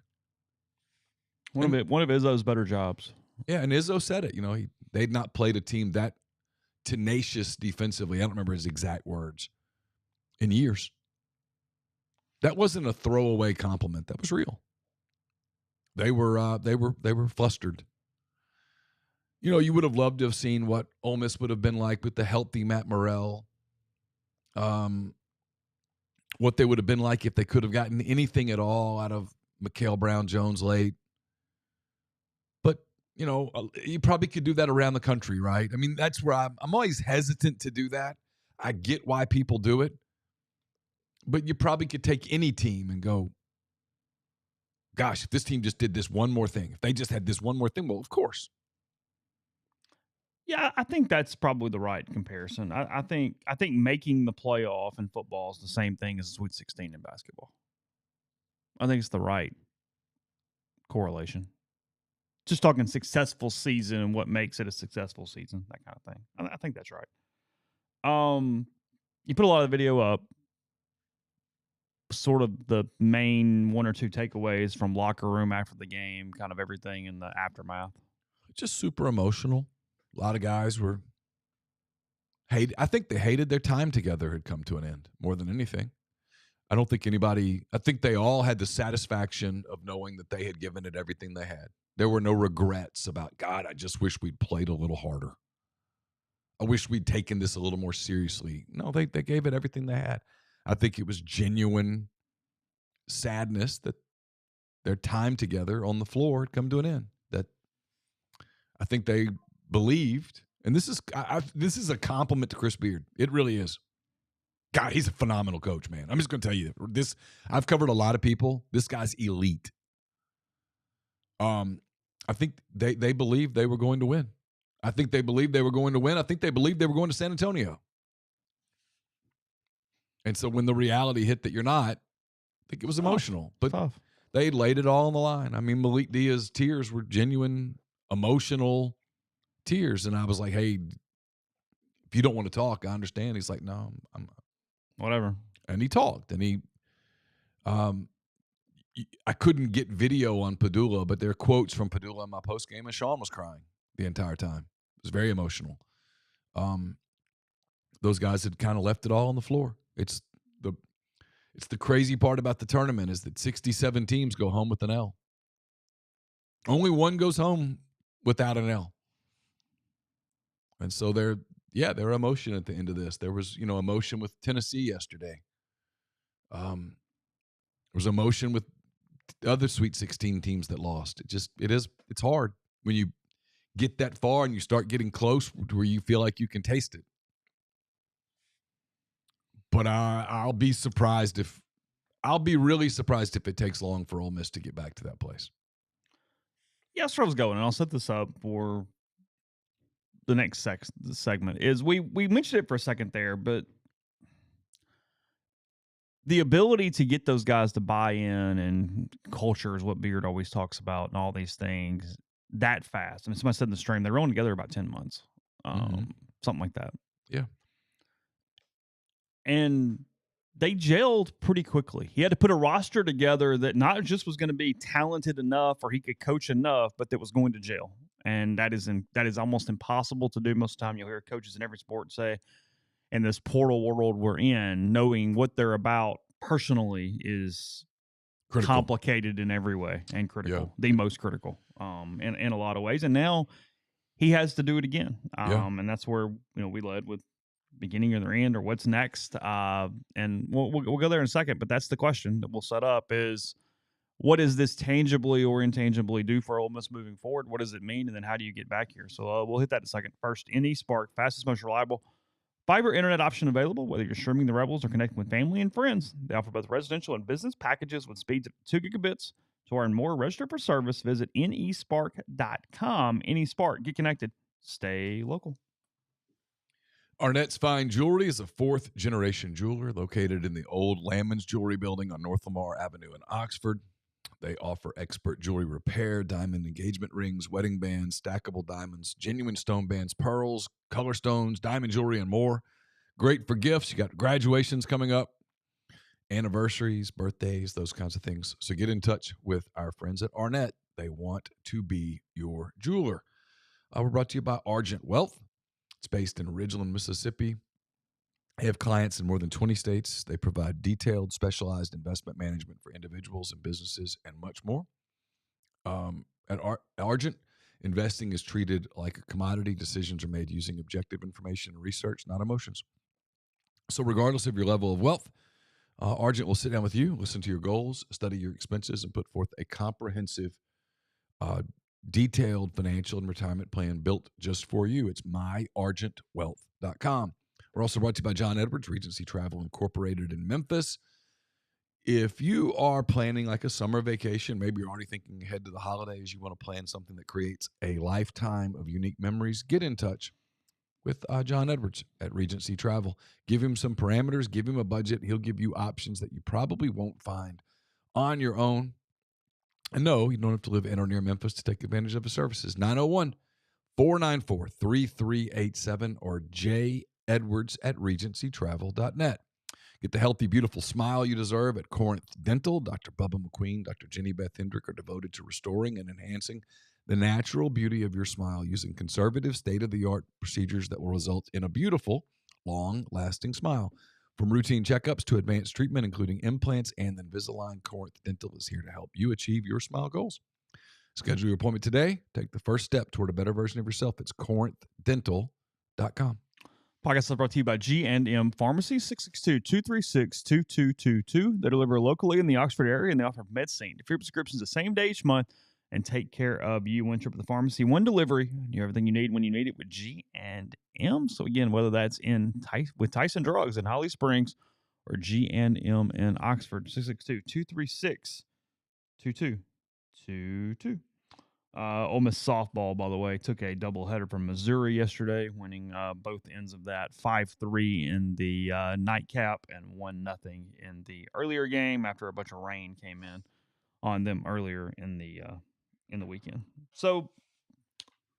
One of Izzo's better jobs. Yeah, and Izzo said it. They'd not played a team that tenacious defensively. I don't remember his exact words in years. That wasn't a throwaway compliment. That was real. They were flustered. You would have loved to have seen what Ole Miss would have been like with the healthy Matt Morrell. What they would have been like if they could have gotten anything at all out of Mikal Brown-Jones late. But, you probably could do that around the country, right? That's where I'm always hesitant to do that. I get why people do it. But you probably could take any team and go, gosh, if this team just did this one more thing, if they just had this one more thing, well, of course. Yeah, I think that's probably the right comparison. I think making the playoff in football is the same thing as the Sweet 16 in basketball. I think it's the right correlation. Just talking successful season and what makes it a successful season, that kind of thing. I think that's right. You put a lot of the video up. Sort of the main one or two takeaways from locker room after the game, kind of everything in the aftermath. Just super emotional. A lot of guys were I think they hated their time together had come to an end more than anything. I think they all had the satisfaction of knowing that they had given it everything they had. There were no regrets about, God, I just wish we'd played a little harder. I wish we'd taken this a little more seriously. No, they gave it everything they had. I think it was genuine sadness that their time together on the floor had come to an end. That I think they believed, and this is a compliment to Chris Beard. It really is. God, he's a phenomenal coach, man. I'm just going to tell you this. I've covered a lot of people. This guy's elite. I think they believed they were going to win. I think they believed they were going to win. I think they believed they were going to San Antonio. And so when the reality hit that you're not, I think it was emotional. But they laid it all on the line. Malik Diaz's tears were genuine, emotional tears. And I was like, hey, if you don't want to talk, I understand. He's like, no, I'm whatever. And he talked. And I couldn't get video on Padula, but there are quotes from Padula in my postgame, and Sean was crying the entire time. It was very emotional. Those guys had kind of left it all on the floor. It's the crazy part about the tournament is that 67 teams go home with an L. Only one goes home without an L. And so there emotion at the end of this. There was, emotion with Tennessee yesterday. There was emotion with other Sweet 16 teams that lost. It's hard when you get that far and you start getting close to where you feel like you can taste it. But I'll be really surprised if it takes long for Ole Miss to get back to that place. Yeah, that's where I was going, and I'll set this up for the next segment is we mentioned it for a second there, but the ability to get those guys to buy in and culture is what Beard always talks about and all these things that fast. I mean, somebody said in the stream, they're rolling together about 10 months, something like that. Yeah. And they gelled pretty quickly. He had to put a roster together that not just was going to be talented enough or he could coach enough, but that was going to gel. And that is almost impossible to do. Most of the time you'll hear coaches in every sport say, in this portal world we're in, knowing what they're about personally is critical. Complicated in every way and critical, the most critical in a lot of ways. And now he has to do it again. And that's where we led with beginning or the end or what's next. And we'll go there in a second, but that's the question that we'll set up is, what does this tangibly or intangibly do for Ole Miss moving forward? What does it mean? And then how do you get back here? So we'll hit that in a second. First, NeSpark, fastest, most reliable fiber internet option available, whether you're streaming the Rebels or connecting with family and friends. They offer both residential and business packages with speeds of 2 gigabits. To learn more, register for service, visit nespark.com. NeSpark, get connected, stay local. Arnett's Fine Jewelry is a fourth-generation jeweler located in the old Lammon's Jewelry Building on North Lamar Avenue in Oxford. They offer expert jewelry repair, diamond engagement rings, wedding bands, stackable diamonds, genuine stone bands, pearls, color stones, diamond jewelry, and more. Great for gifts. You got graduations coming up, anniversaries, birthdays, those kinds of things. So get in touch with our friends at Arnett. They want to be your jeweler. We're brought to you by Argent Wealth. It's based in Ridgeland, Mississippi. They have clients in more than 20 states. They provide detailed, specialized investment management for individuals and businesses and much more. At Argent, investing is treated like a commodity. Decisions are made using objective information and research, not emotions. So regardless of your level of wealth, Argent will sit down with you, listen to your goals, study your expenses, and put forth a comprehensive, detailed financial and retirement plan built just for you. It's myargentwealth.com. We're also brought to you by John Edwards, Regency Travel Incorporated in Memphis. If you are planning like a summer vacation, maybe you're already thinking ahead to the holidays, you want to plan something that creates a lifetime of unique memories, get in touch with John Edwards at Regency Travel. Give him some parameters, give him a budget. He'll give you options that you probably won't find on your own. And no, you don't have to live in or near Memphis to take advantage of his services. 901-494-3387 or jedwards@regencytravel.net. Get the healthy, beautiful smile you deserve at Corinth Dental. Dr. Bubba McQueen, Dr. Jenny Beth Hendrick are devoted to restoring and enhancing the natural beauty of your smile using conservative, state-of-the-art procedures that will result in a beautiful, long-lasting smile. From routine checkups to advanced treatment, including implants and Invisalign, Corinth Dental is here to help you achieve your smile goals. Schedule your appointment today. Take the first step toward a better version of yourself. It's corinthdental.com. Podcast is brought to you by G&M Pharmacy, 662-236-2222. They deliver locally in the Oxford area, and they offer medicine to free prescriptions the same day each month and take care of you. One trip to the pharmacy, one delivery. You have everything you need when you need it with G&M. So again, whether that's with Tyson Drugs in Holly Springs or G&M in Oxford, 662-236-2222. Ole Miss softball, by the way, took a doubleheader from Missouri yesterday, winning both ends of that, 5-3 in the nightcap and 1-0 in the earlier game after a bunch of rain came in on them earlier in the weekend. So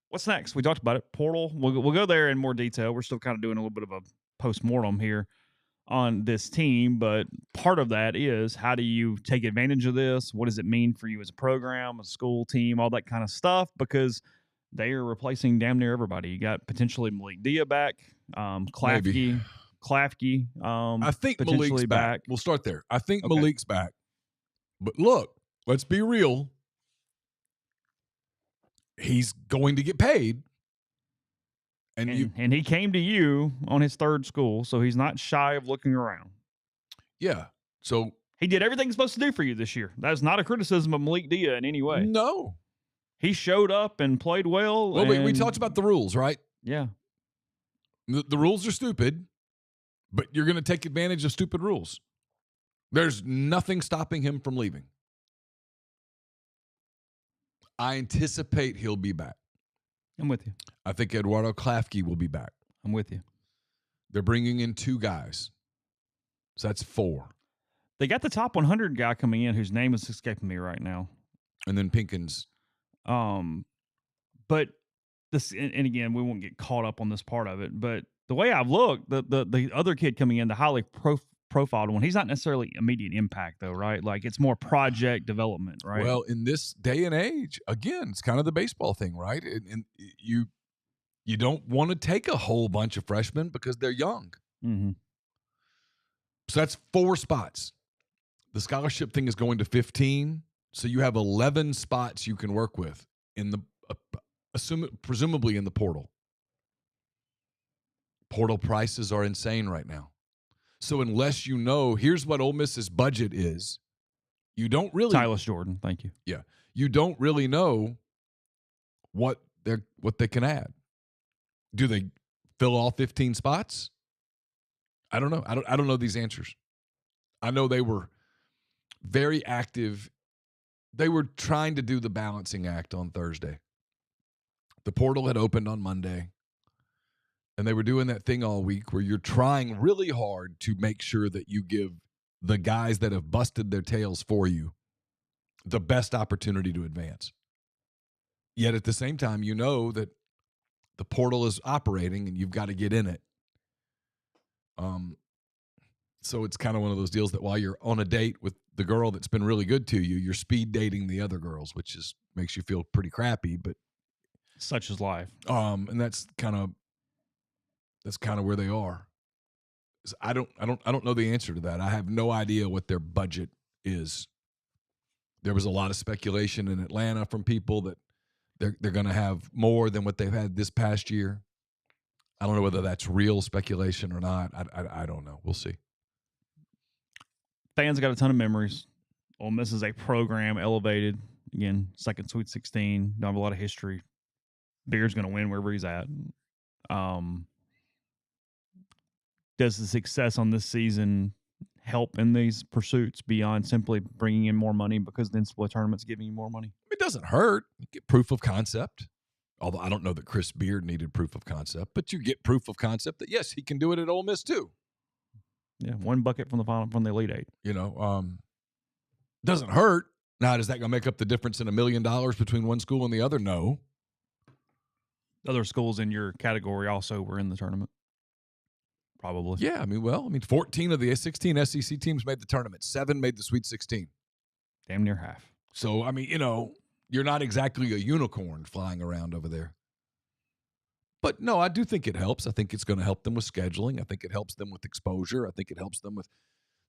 what's next? We talked about it. Portal. We'll go there in more detail. We're still kind of doing a little bit of a post-mortem here on this team, but part of that is, how do you take advantage of this? What does it mean for you as a program, a school team, all that kind of stuff? Because they are replacing damn near everybody. You got potentially Malik Dia back, Klafke. I think Malik's back. We'll start there. I think Malik's back. But look, let's be real. He's going to get paid. And he came to you on his third school, so he's not shy of looking around. Yeah. So he did everything he's supposed to do for you this year. That's not a criticism of Malik Dia in any way. No. He showed up and played well. Well, we talked about the rules, right? Yeah. The rules are stupid, but you're going to take advantage of stupid rules. There's nothing stopping him from leaving. I anticipate he'll be back. I'm with you. I think Eduardo Klafke will be back. I'm with you. They're bringing in 2 guys. So that's 4. They got the top 100 guy coming in whose name is escaping me right now. And then Pinkins. But this, and again, we won't get caught up on this part of it, but the way I've looked, the other kid coming in, the highly profiled one, he's not necessarily immediate impact though, right? Like it's more project development, right? Well, in this day and age, again, it's kind of the baseball thing, right? And you don't want to take a whole bunch of freshmen because they're young. Mm-hmm. So that's 4 spots. The scholarship thing is going to 15. So you have 11 spots you can work with in the presumably in the portal. Portal prices are insane right now. So unless you know, here's what Ole Miss's budget is, you don't really Tyler Jordan, thank you. Yeah. You don't really know what they can add. Do they fill all 15 spots? I don't know. I don't know these answers. I know they were very active. They were trying to do the balancing act on Thursday. The portal had opened on Monday, and they were doing that thing all week where you're trying really hard to make sure that you give the guys that have busted their tails for you the best opportunity to advance. Yet at the same time, you know that the portal is operating and you've got to get in it. So it's kind of one of those deals that while you're on a date with the girl that's been really good to you, you're speed dating the other girls, which makes you feel pretty crappy, but such is life. And that's kind of where they are. So I don't know the answer to that. I have no idea what their budget is. There was a lot of speculation in Atlanta from people that they're going to have more than what they've had this past year. I don't know whether that's real speculation or not. I don't know. We'll see. Fans got a ton of memories. Ole Miss is a program elevated. Again, second Sweet 16. Don't have a lot of history. Beard's going to win wherever he's at. Does the success on this season help in these pursuits beyond simply bringing in more money because the NCAA tournament's giving you more money? It doesn't hurt. You get proof of concept. Although I don't know that Chris Beard needed proof of concept, but you get proof of concept that, yes, he can do it at Ole Miss too. Yeah, 1 bucket from the Elite Eight. Doesn't hurt. Now, is that going to make up the difference in $1 million between one school and the other? No. Other schools in your category also were in the tournament. Probably. Yeah, 14 of the 16 SEC teams made the tournament. 7 made the Sweet 16. Damn near half. So, you're not exactly a unicorn flying around over there. But no, I do think it helps. I think it's going to help them with scheduling. I think it helps them with exposure. I think it helps them with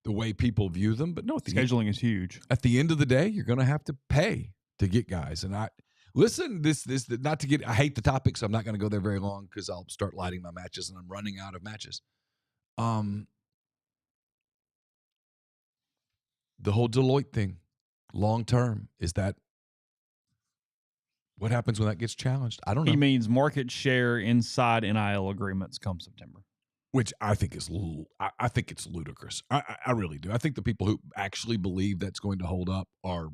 the way people view them. But no, scheduling is huge. At the end of the day, you're going to have to pay to get guys. And I hate the topic, so I'm not going to go there very long because I'll start lighting my matches and I'm running out of matches. The whole Deloitte thing, long term, is that what happens when that gets challenged? I don't know. He means market share inside NIL agreements come September, which I think is I think it's ludicrous. I really do. I think the people who actually believe that's going to hold up are.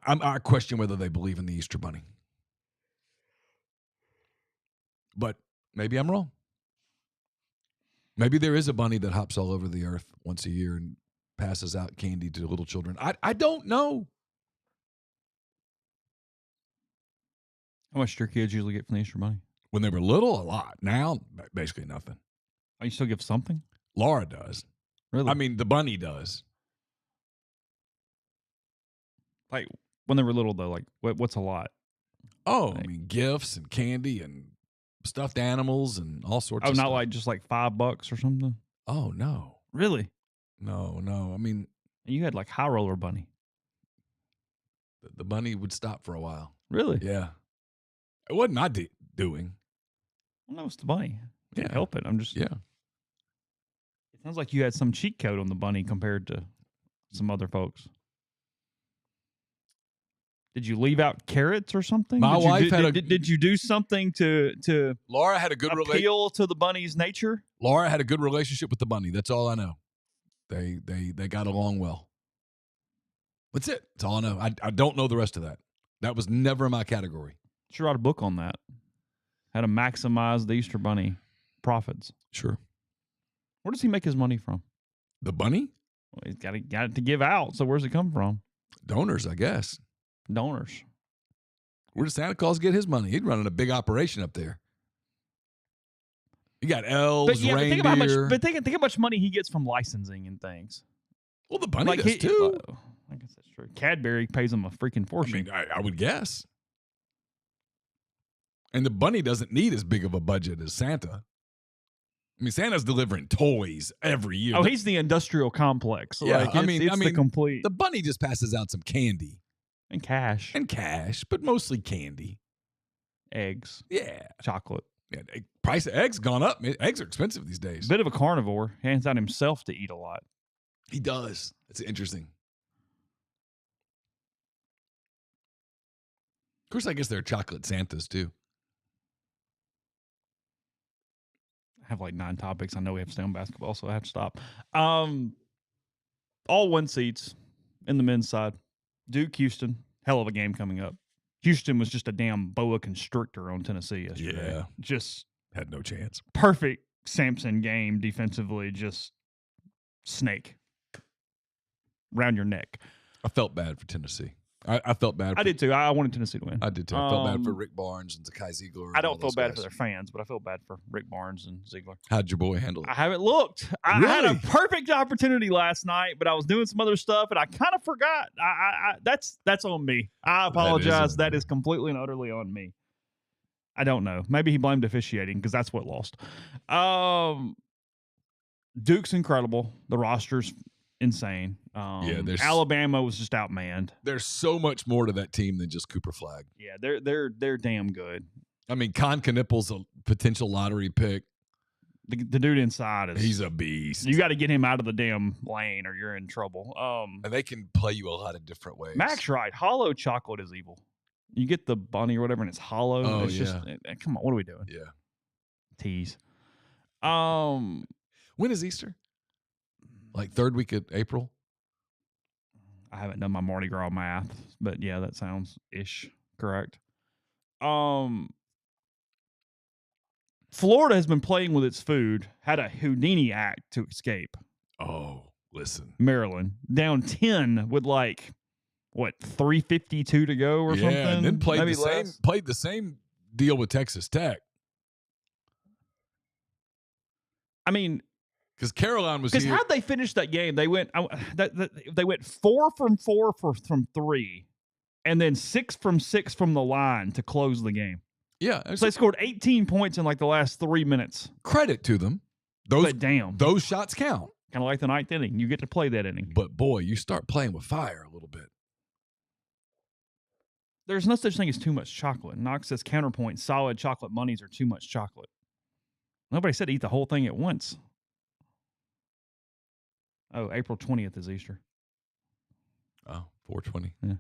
I question whether they believe in the Easter Bunny, but maybe I'm wrong. Maybe there is a bunny that hops all over the earth once a year and passes out candy to little children. I don't know. How much do your kids usually get from the Easter Bunny? When they were little, a lot. Now, basically nothing. Oh, you still give something? Laura does. Really? The bunny does. Like, when they were little, though, like, what's a lot? Oh, gifts and candy and stuffed animals and all sorts of stuff. Oh, not like just like $5 or something? Oh, no. Really? No. You had like High Roller Bunny. The bunny would stop for a while. Really? Yeah. It wasn't my doing. Well, no, it's the bunny. Can't help it. Yeah. It sounds like you had some cheat code on the bunny compared to some other folks. Did you leave out carrots or something? My wife did you do something to Laura had a good appeal to the bunny's nature? Laura had a good relationship with the bunny. That's all I know. They got along well. That's it. That's all I know. I don't know the rest of that. That was never in my category. Should write a book on that. How to maximize the Easter Bunny profits. Sure. Where does he make his money from? The bunny? Well, he's got it to give out. So where's it come from? Donors, I guess. Donors. Where does Santa Claus get his money? He's running a big operation up there. You got elves, reindeer. Think how much money he gets from licensing and things. Well, the bunny does too. I guess that's true. Cadbury pays him a freaking fortune. I mean, I would guess. And the bunny doesn't need as big of a budget as Santa. I mean, Santa's delivering toys every year. Oh, he's the industrial complex. Yeah, like, it's the complete. The bunny just passes out some candy. And cash. But mostly candy. Eggs. Yeah. Chocolate. Yeah, price of eggs gone up. Eggs are expensive these days. Bit of a carnivore. Hands out himself to eat a lot. He does. It's interesting. Of course, I guess there are chocolate Santas too. I have like 9 topics. I know we have to stay on basketball, so I have to stop. All 1 seeds in the men's side. Duke, Houston. Hell of a game coming up. Houston was just a damn boa constrictor on Tennessee yesterday. Yeah. Just had no chance. Perfect Samson game defensively. Just snake. Round your neck. I felt bad for Tennessee. I felt bad. I did too. I wanted Tennessee to win. I did too. I felt bad for Rick Barnes and Zakai Ziegler. I don't feel bad for their fans, but I feel bad for Rick Barnes and Ziegler. How'd your boy handle it? I haven't looked. I had a perfect opportunity last night, but I was doing some other stuff and I kind of forgot. That's on me. I apologize. That is completely and utterly on me. I don't know. Maybe he blamed officiating because that's what lost. Duke's incredible. The roster's insane. Alabama was just outmanned. There's so much more to that team than just Cooper Flagg. Yeah, they're damn good. I mean, Con Knippel's a potential lottery pick. The dude inside he's a beast. You got to get him out of the damn lane or you're in trouble. And they can play you a lot of different ways. Max right. Hollow chocolate is evil. You get the bunny or whatever and it's hollow. Oh, it's just come on, what are we doing? Yeah. Tease. When is Easter? Like 3rd week of April? I haven't done my Mardi Gras math, but yeah, that sounds correct. Florida has been playing with its food, had a Houdini act to escape. Oh, listen. Maryland down 10 with 3:52 to go or something. And then played the same deal with Texas Tech. I mean, because Caroline was here. Because how'd they finish that game? They went 4 from 4 from 3, and then 6 from 6 from the line to close the game. Yeah, so they scored 18 points in the last 3 minutes. Credit to them. Those shots count. Kind of like the 9th inning. You get to play that inning. But boy, you start playing with fire a little bit. There's no such thing as too much chocolate. Knox says counterpoint, solid chocolate monies are too much chocolate. Nobody said eat the whole thing at once. Oh, April 20th is Easter. Oh, 420. Yeah.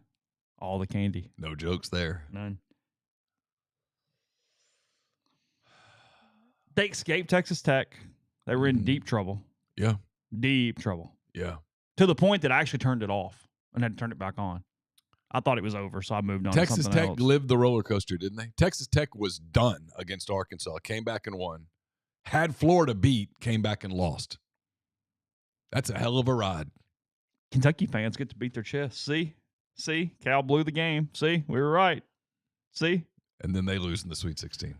All the candy. No jokes there. None. They escaped Texas Tech. They were in deep trouble. Yeah. Deep trouble. Yeah. To the point that I actually turned it off and had to turn it back on. I thought it was over, so I moved on. Texas to Tech else. lived the roller coaster, didn't they? Texas Tech was done against Arkansas, came back and won. Had Florida beat, came back and lost. That's a hell of a ride. Kentucky fans get to beat their chest. See, Cal blew the game. See, we were right. See, and then they lose in the Sweet 16.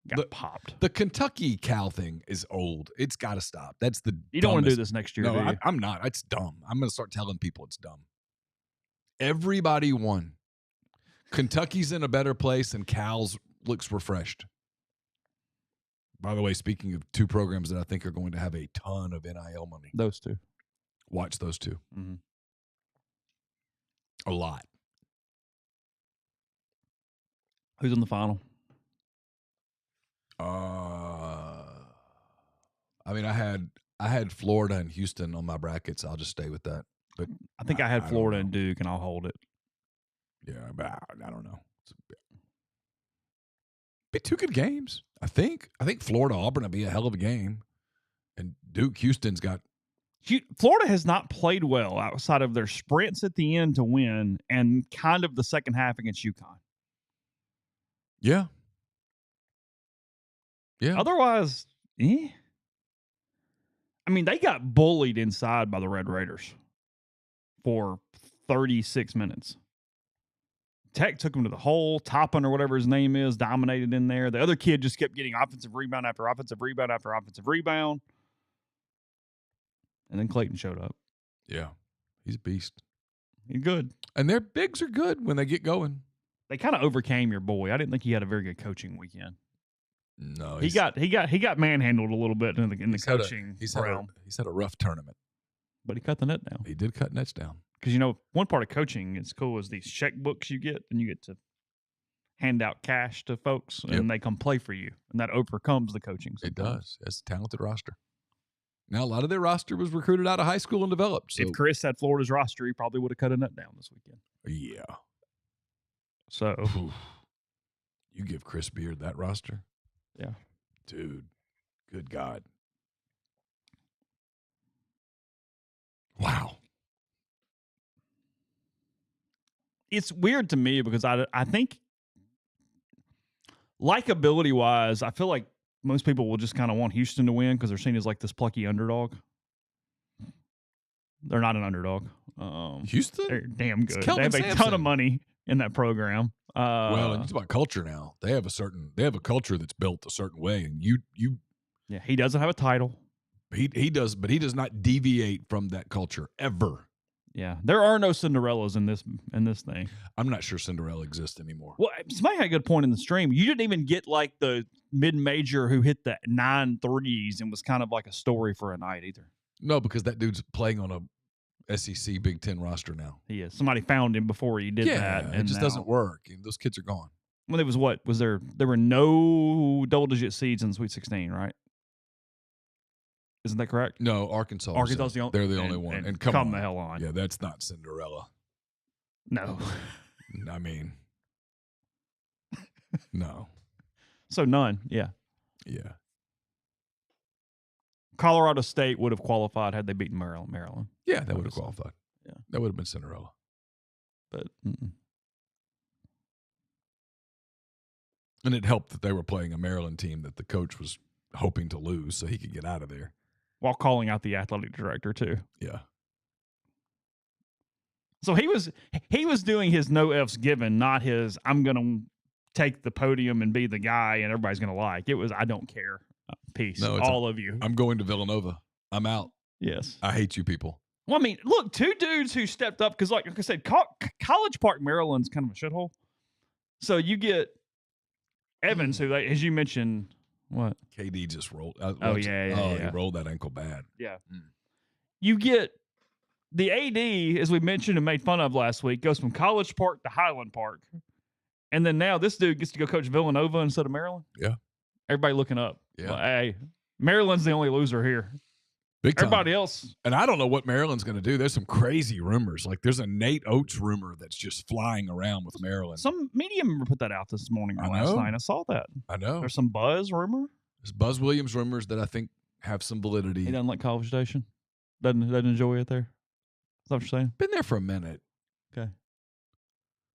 Got popped. The Kentucky Cal thing is old. It's got to stop. That's the you don't want to do this next year. No, I'm not. It's dumb. I'm going to start telling people it's dumb. Everybody won. Kentucky's in a better place, and Cal's looks refreshed. By the way, speaking of 2 programs that I think are going to have a ton of NIL money. Those 2. Watch those 2. Mm-hmm. A lot. Who's in the final? I mean, I had Florida and Houston on my brackets. I'll just stay with that. But I think I had Florida and Duke, and I'll hold it. Yeah, but I don't know. Be 2 good games. I think Florida Auburn will be a hell of a game, and Duke Houston's got Florida has not played well outside of their sprints at the end to win and kind of the second half against UConn. Yeah. Yeah. Otherwise, I mean, they got bullied inside by the Red Raiders for 36 minutes. Tech took him to the hole. Toppin or whatever his name is dominated in there. The other kid just kept getting offensive rebound after offensive rebound after offensive rebound. And then Clayton showed up. Yeah. He's a beast. He's good. And their bigs are good when they get going. They kind of overcame your boy. I didn't think he had a very good coaching weekend. No, he got manhandled a little bit in the coaching realm. He's had a rough tournament, but he cut the net down. He did cut nets down because one part of coaching is cool is these checkbooks you get, and you get to hand out cash to folks, and they come play for you, and that overcomes the coaching. Sometimes. It does. It's a talented roster. Now a lot of their roster was recruited out of high school and developed. So. If Chris had Florida's roster, he probably would have cut a net down this weekend. Yeah. So you give Chris Beard that roster. Yeah. Dude, good God. Wow. It's weird to me because I think likability-wise, I feel like most people will just kind of want Houston to win because they're seen as like this plucky underdog. They're not an underdog. Houston? They're damn good. They have a ton of money in that program. Well, and it's about culture now. They have a culture that's built a certain way, and you. Yeah, he doesn't have a title. He does, but he does not deviate from that culture ever. Yeah, there are no Cinderellas in this thing. I'm not sure Cinderella exists anymore. Well, somebody had a good point in the stream. You didn't even get like the mid-major who hit the 9 threes and was kind of like a story for a night either. No, because that dude's playing on a SEC Big Ten roster now. He is. Somebody found him before he did that. And it just doesn't work. Those kids are gone. Well, it was what? Was there were no double-digit seeds in the Sweet 16, right? Isn't that correct? No, Arkansas. They're the only one. And come the hell on. Yeah, that's not Cinderella. No. I mean, no. So none, yeah. Yeah. Colorado State would have qualified had they beaten Maryland. Yeah, that would have qualified. Yeah. That would have been Cinderella. But And it helped that they were playing a Maryland team that the coach was hoping to lose so he could get out of there. While calling out the athletic director, too. Yeah. So he was doing his no F's given, not his I'm going to take the podium and be the guy and everybody's going to like. It was I don't care. Peace. No, all of you. I'm going to Villanova. I'm out. Yes. I hate you people. Well, I mean, look, 2 dudes who stepped up because, like I said, College Park, Maryland's kind of a shithole. So you get Evans, who, as you mentioned, what? KD just rolled. He rolled that ankle bad. Yeah. You get the AD, as we mentioned and made fun of last week, goes from College Park to Highland Park. And then now this dude gets to go coach Villanova instead of Maryland. Yeah. Everybody looking up. Yeah. Well, hey, Maryland's the only loser here. Big time. Everybody else. And I don't know what Maryland's going to do. There's some crazy rumors. Like there's a Nate Oates rumor that's just flying around with Maryland. Some media member put that out this morning or last night. I saw that. I know. There's some Buzz rumor. There's Buzz Williams rumors that I think have some validity. He doesn't like College Station? Doesn't enjoy it there? Is that what you're saying? Been there for a minute. Okay.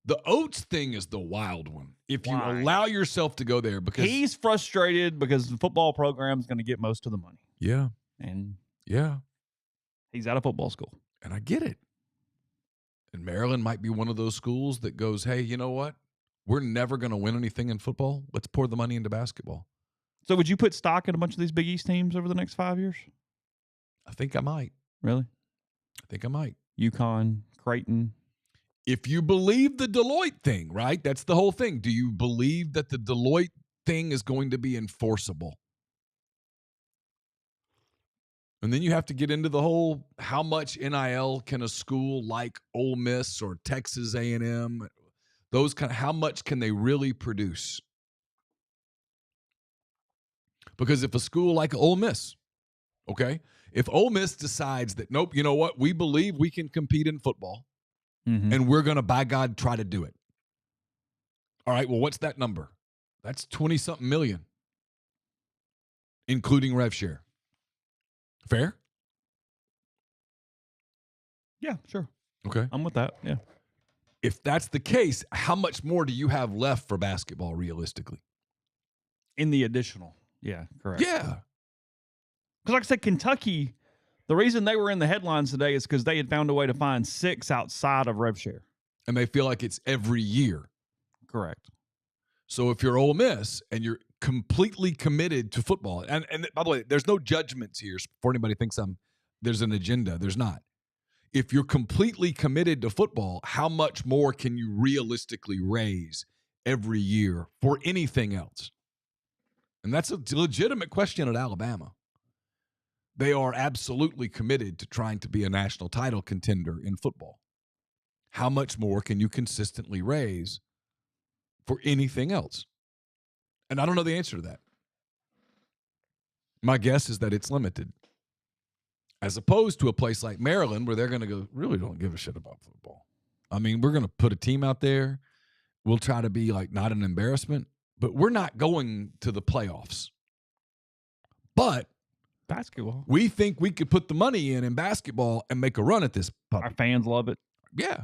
The Oates thing is the wild one. If you allow yourself to go there, because he's frustrated because the football program is going to get most of the money. Yeah. And he's out of football school. And I get it. And Maryland might be one of those schools that goes, hey, you know what? We're never going to win anything in football. Let's pour the money into basketball. So would you put stock in a bunch of these Big East teams over the next 5 years? I think I might. Really? I think I might. UConn, Creighton. If you believe the Deloitte thing, right? That's the whole thing. Do you believe that the Deloitte thing is going to be enforceable? And then you have to get into the whole how much NIL can a school like Ole Miss or Texas A&M, those kind of, how much can they really produce? Because if a school like Ole Miss, okay, if Ole Miss decides that, nope, you know what, we believe we can compete in football, and we're going to, by God, try to do it. All right, well, what's that number? That's 20-something million, including rev share. Fair? Yeah, sure. Okay. I'm with that. Yeah. If that's the case, how much more do you have left for basketball realistically? In the additional. Yeah, correct. Yeah. Because like I said, Kentucky, the reason they were in the headlines today is because they had found a way to find 6 outside of rev share. And they feel like it's every year. Correct. So if you're Ole Miss and you're completely committed to football, and by the way, there's no judgments here before anybody thinks there's an agenda. There's not. If you're completely committed to football, how much more can you realistically raise every year for anything else? And that's a legitimate question at Alabama. They are absolutely committed to trying to be a national title contender in football. How much more can you consistently raise for anything else? And I don't know the answer to that. My guess is that it's limited. As opposed to a place like Maryland where they're going to go, really don't give a shit about football. I mean, we're going to put a team out there. We'll try to be like not an embarrassment, but we're not going to the playoffs. But basketball, we think we could put the money in basketball and make a run at this puppy. Our fans love it. Yeah,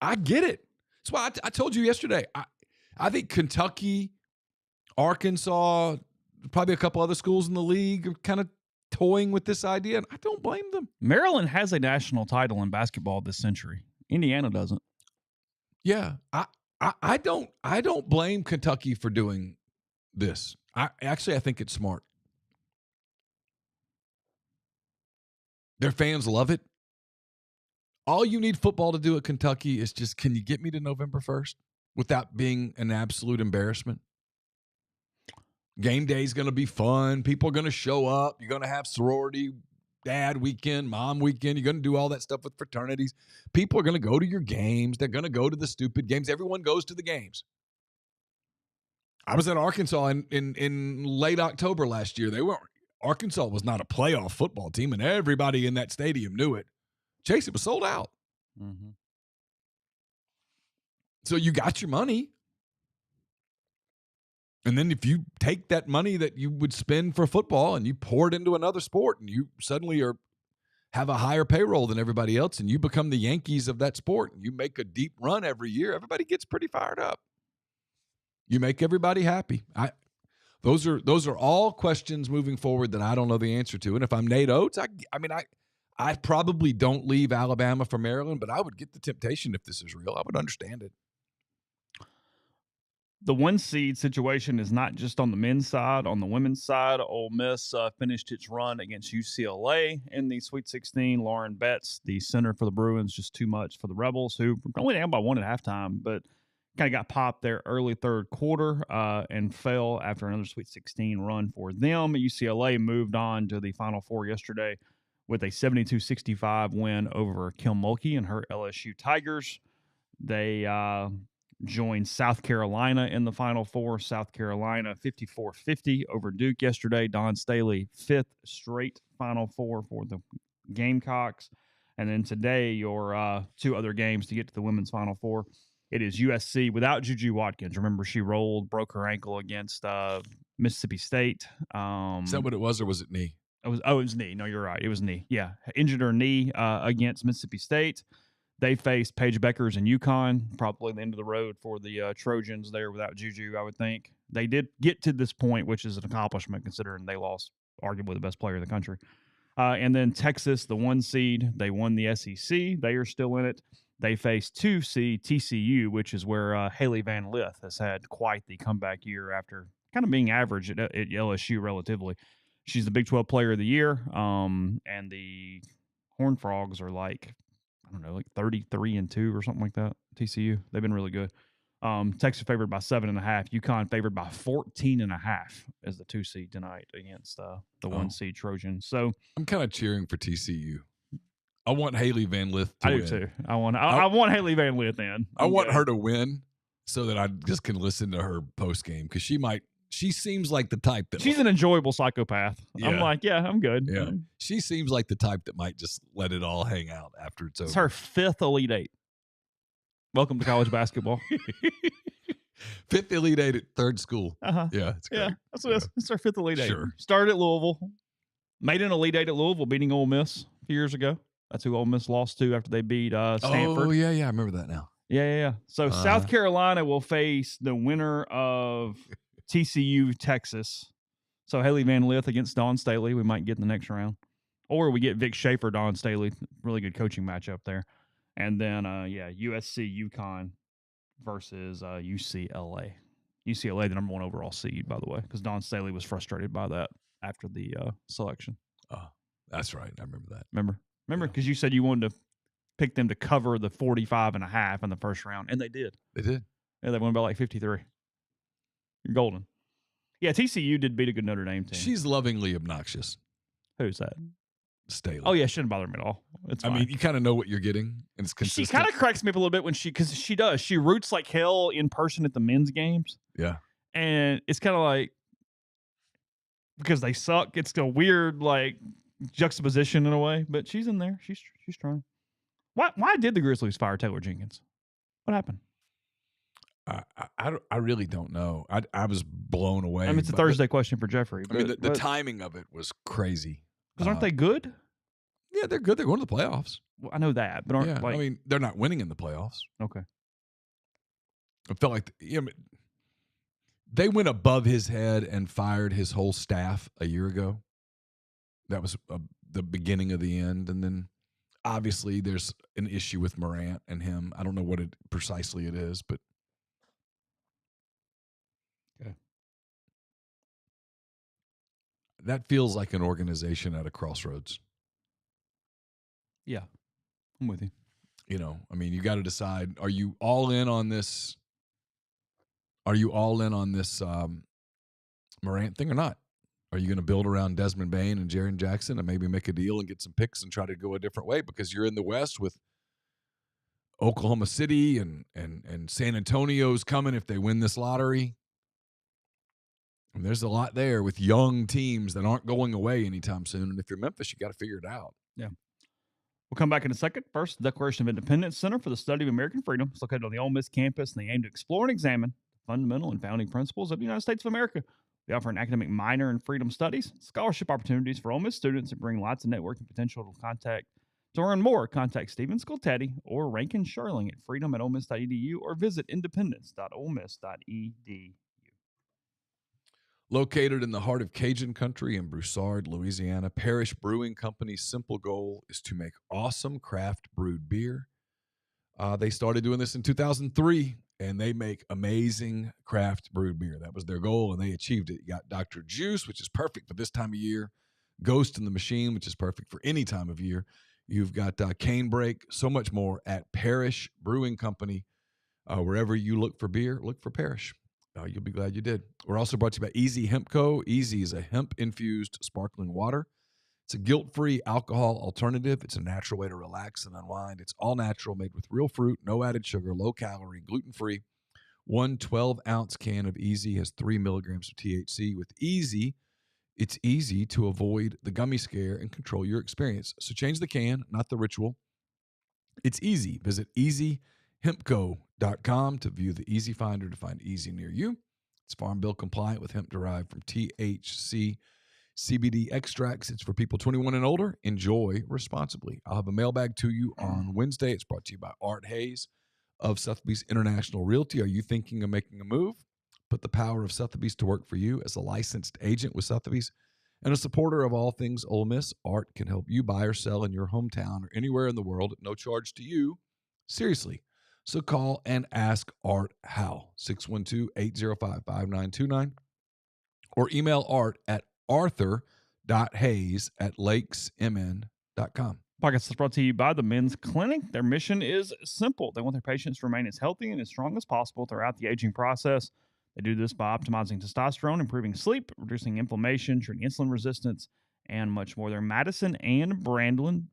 I get it. That's why I told you yesterday. I think Kentucky, Arkansas, probably a couple other schools in the league are kind of toying with this idea, and I don't blame them. Maryland has a national title in basketball this century. Indiana doesn't. Yeah, I don't blame Kentucky for doing this. I think it's smart. Their fans love it. All you need football to do at Kentucky is just, can you get me to November 1st without being an absolute embarrassment? Game day is going to be fun. People are going to show up. You're going to have sorority, dad weekend, mom weekend. You're going to do all that stuff with fraternities. People are going to go to your games. They're going to go to the stupid games. Everyone goes to the games. I was at Arkansas in late October last year. Arkansas was not a playoff football team, and everybody in that stadium knew it. Chase, it was sold out. Mm-hmm. So you got your money. And then if you take that money that you would spend for football and you pour it into another sport and you suddenly have a higher payroll than everybody else and you become the Yankees of that sport and you make a deep run every year, everybody gets pretty fired up. You make everybody happy. Those are all questions moving forward that I don't know the answer to. And if I'm Nate Oates, I probably don't leave Alabama for Maryland, but I would get the temptation if this is real. I would understand it. The 1 seed situation is not just on the men's side. On the women's side, Ole Miss finished its run against UCLA in the Sweet 16. Lauren Betts, the center for the Bruins, just too much for the Rebels, who were only down by 1 at halftime, but kind of got popped there early third quarter and fell after another Sweet 16 run for them. UCLA moved on to the Final Four yesterday with a 72-65 win over Kim Mulkey and her LSU Tigers. They joined South Carolina in the Final Four. South Carolina 54-50 over Duke yesterday. Don Staley, 5th straight Final Four for the Gamecocks. And then today, your 2 other games to get to the women's Final Four. It is USC without Juju Watkins. Remember, she broke her ankle against Mississippi State. Is that what it was, or was it knee? It was knee. No, you're right. It was knee. Yeah, injured her knee against Mississippi State. They faced Paige Beckers and UConn, probably the end of the road for the Trojans there without Juju, I would think. They did get to this point, which is an accomplishment considering they lost arguably the best player in the country. And then Texas, the 1 seed, they won the SEC. They are still in it. They faced 2 seed TCU, which is where Haley Van Lith has had quite the comeback year after kind of being average at LSU relatively. She's the Big 12 Player of the Year, and the Horned Frogs are like 33-2 or something like that. TCU, they've been really good. Texas favored by 7.5. UConn favored by 14.5 as the 2 seed tonight against the 1 seed Trojans. So I'm kind of cheering for TCU. I want Haley Van Lith to win. I do too. I want Haley Van Lith in. I want her to win so that I just can listen to her post game because she seems like the type that she's an enjoyable psychopath. Yeah. I'm like, yeah, I'm good. Yeah. She seems like the type that might just let it all hang out after it's over. It's her 5th Elite 8. Welcome to college basketball. 5th Elite 8 at 3rd school. Uh-huh. Yeah, it's great. Yeah, it's our 5th Elite 8. Sure. Started at Louisville. Made an Elite 8 at Louisville, beating Ole Miss a few years ago. That's who Ole Miss lost to after they beat Stanford. Oh, yeah, I remember that now. Yeah. So South Carolina will face the winner of TCU, Texas. So Haley Van Lith against Dawn Staley, we might get in the next round. Or we get Vic Schaefer, Dawn Staley. Really good coaching matchup there. And then, USC, UConn versus UCLA. UCLA, the number 1 overall seed, by the way, because Dawn Staley was frustrated by that after the selection. Oh, that's right. I remember that. Remember? Yeah. Because you said you wanted to pick them to cover the 45.5 in the first round, and they did. They did. Yeah, they won by like 53. You're golden. Yeah, TCU did beat a good Notre Dame team. She's lovingly obnoxious. Who's that? Staley. Oh, yeah, shouldn't bother me at all. It's fine. I mean, you kind of know what you're getting, and it's consistent. She kind of cracks me up a little bit because she does. She roots like hell in person at the men's games. Yeah. And it's kind of like, because they suck, it's a weird, like, juxtaposition in a way, but she's in there. She's trying. Why did the Grizzlies fire Taylor Jenkins? What happened? I really don't know. I was blown away. I mean, it's a Thursday question for Jeffrey. I mean, the timing of it was crazy. Because aren't they good? Yeah, they're good. They're going to the playoffs. Well, I know that, but aren't I mean, they're not winning in the playoffs. Okay. I felt like they went above his head and fired his whole staff a year ago. That was the beginning of the end. And then obviously there's an issue with Morant and him. I don't know what precisely it is, but okay. That feels like an organization at a crossroads. Yeah, I'm with you. I mean, you got to decide, are you all in on this? Are you all in on this Morant thing or not? Are you going to build around Desmond Bain and Jaren Jackson and maybe make a deal and get some picks and try to go a different way because you're in the West with Oklahoma City and San Antonio's coming if they win this lottery? And there's a lot there with young teams that aren't going away anytime soon. And if you're Memphis, you got to figure it out. Yeah. We'll come back in a second. First, the Declaration of Independence Center for the Study of American Freedom. It's located on the Ole Miss campus, and they aim to explore and examine the fundamental and founding principles of the United States of America. We offer an academic minor in freedom studies, scholarship opportunities for Ole Miss students, and bring lots of networking potential to contact. To learn more, contact Stephen Skoltedi or Rankin Sherling at freedom@olemiss.edu or visit independence.olemiss.edu. Located in the heart of Cajun country in Broussard, Louisiana, Parrish Brewing Company's simple goal is to make awesome craft brewed beer. They started doing this in 2003, and they make amazing craft brewed beer. That was their goal, and they achieved it. You got Dr. Juice, which is perfect for this time of year. Ghost in the Machine, which is perfect for any time of year. You've got Cane Break, so much more at Parrish Brewing Company. Wherever you look for beer, look for Parrish. You'll be glad you did. We're also brought to you by Easy Hemp Co. Easy is a hemp-infused sparkling water. It's a guilt-free alcohol alternative. It's a natural way to relax and unwind. It's all natural, made with real fruit, no added sugar, low calorie, gluten-free. One 12-ounce can of Easy has 3 milligrams of THC. With Easy, it's easy to avoid the gummy scare and control your experience. So change the can, not the ritual. It's easy. Visit easyhempco.com to view the Easy Finder to find Easy near you. It's Farm Bill compliant with hemp derived from THC CBD extracts. It's for people 21 and older. Enjoy responsibly. I'll have a mailbag to you on Wednesday. It's brought to you by Art Hayes of Sotheby's International Realty. Are you thinking of making a move? Put the power of Sotheby's to work for you. As a licensed agent with Sotheby's and a supporter of all things Ole Miss, Art can help you buy or sell in your hometown or anywhere in the world at no charge to you. Seriously. So call and ask Art how. 612-805-5929 or email Art at arthur.hayes@lakesmn.com. Podcast is brought to you by the Men's Clinic. Their mission is simple. They want their patients to remain as healthy and as strong as possible throughout the aging process. They do this by optimizing testosterone, improving sleep, reducing inflammation, treating insulin resistance, and much more. They're Madison and Brandon,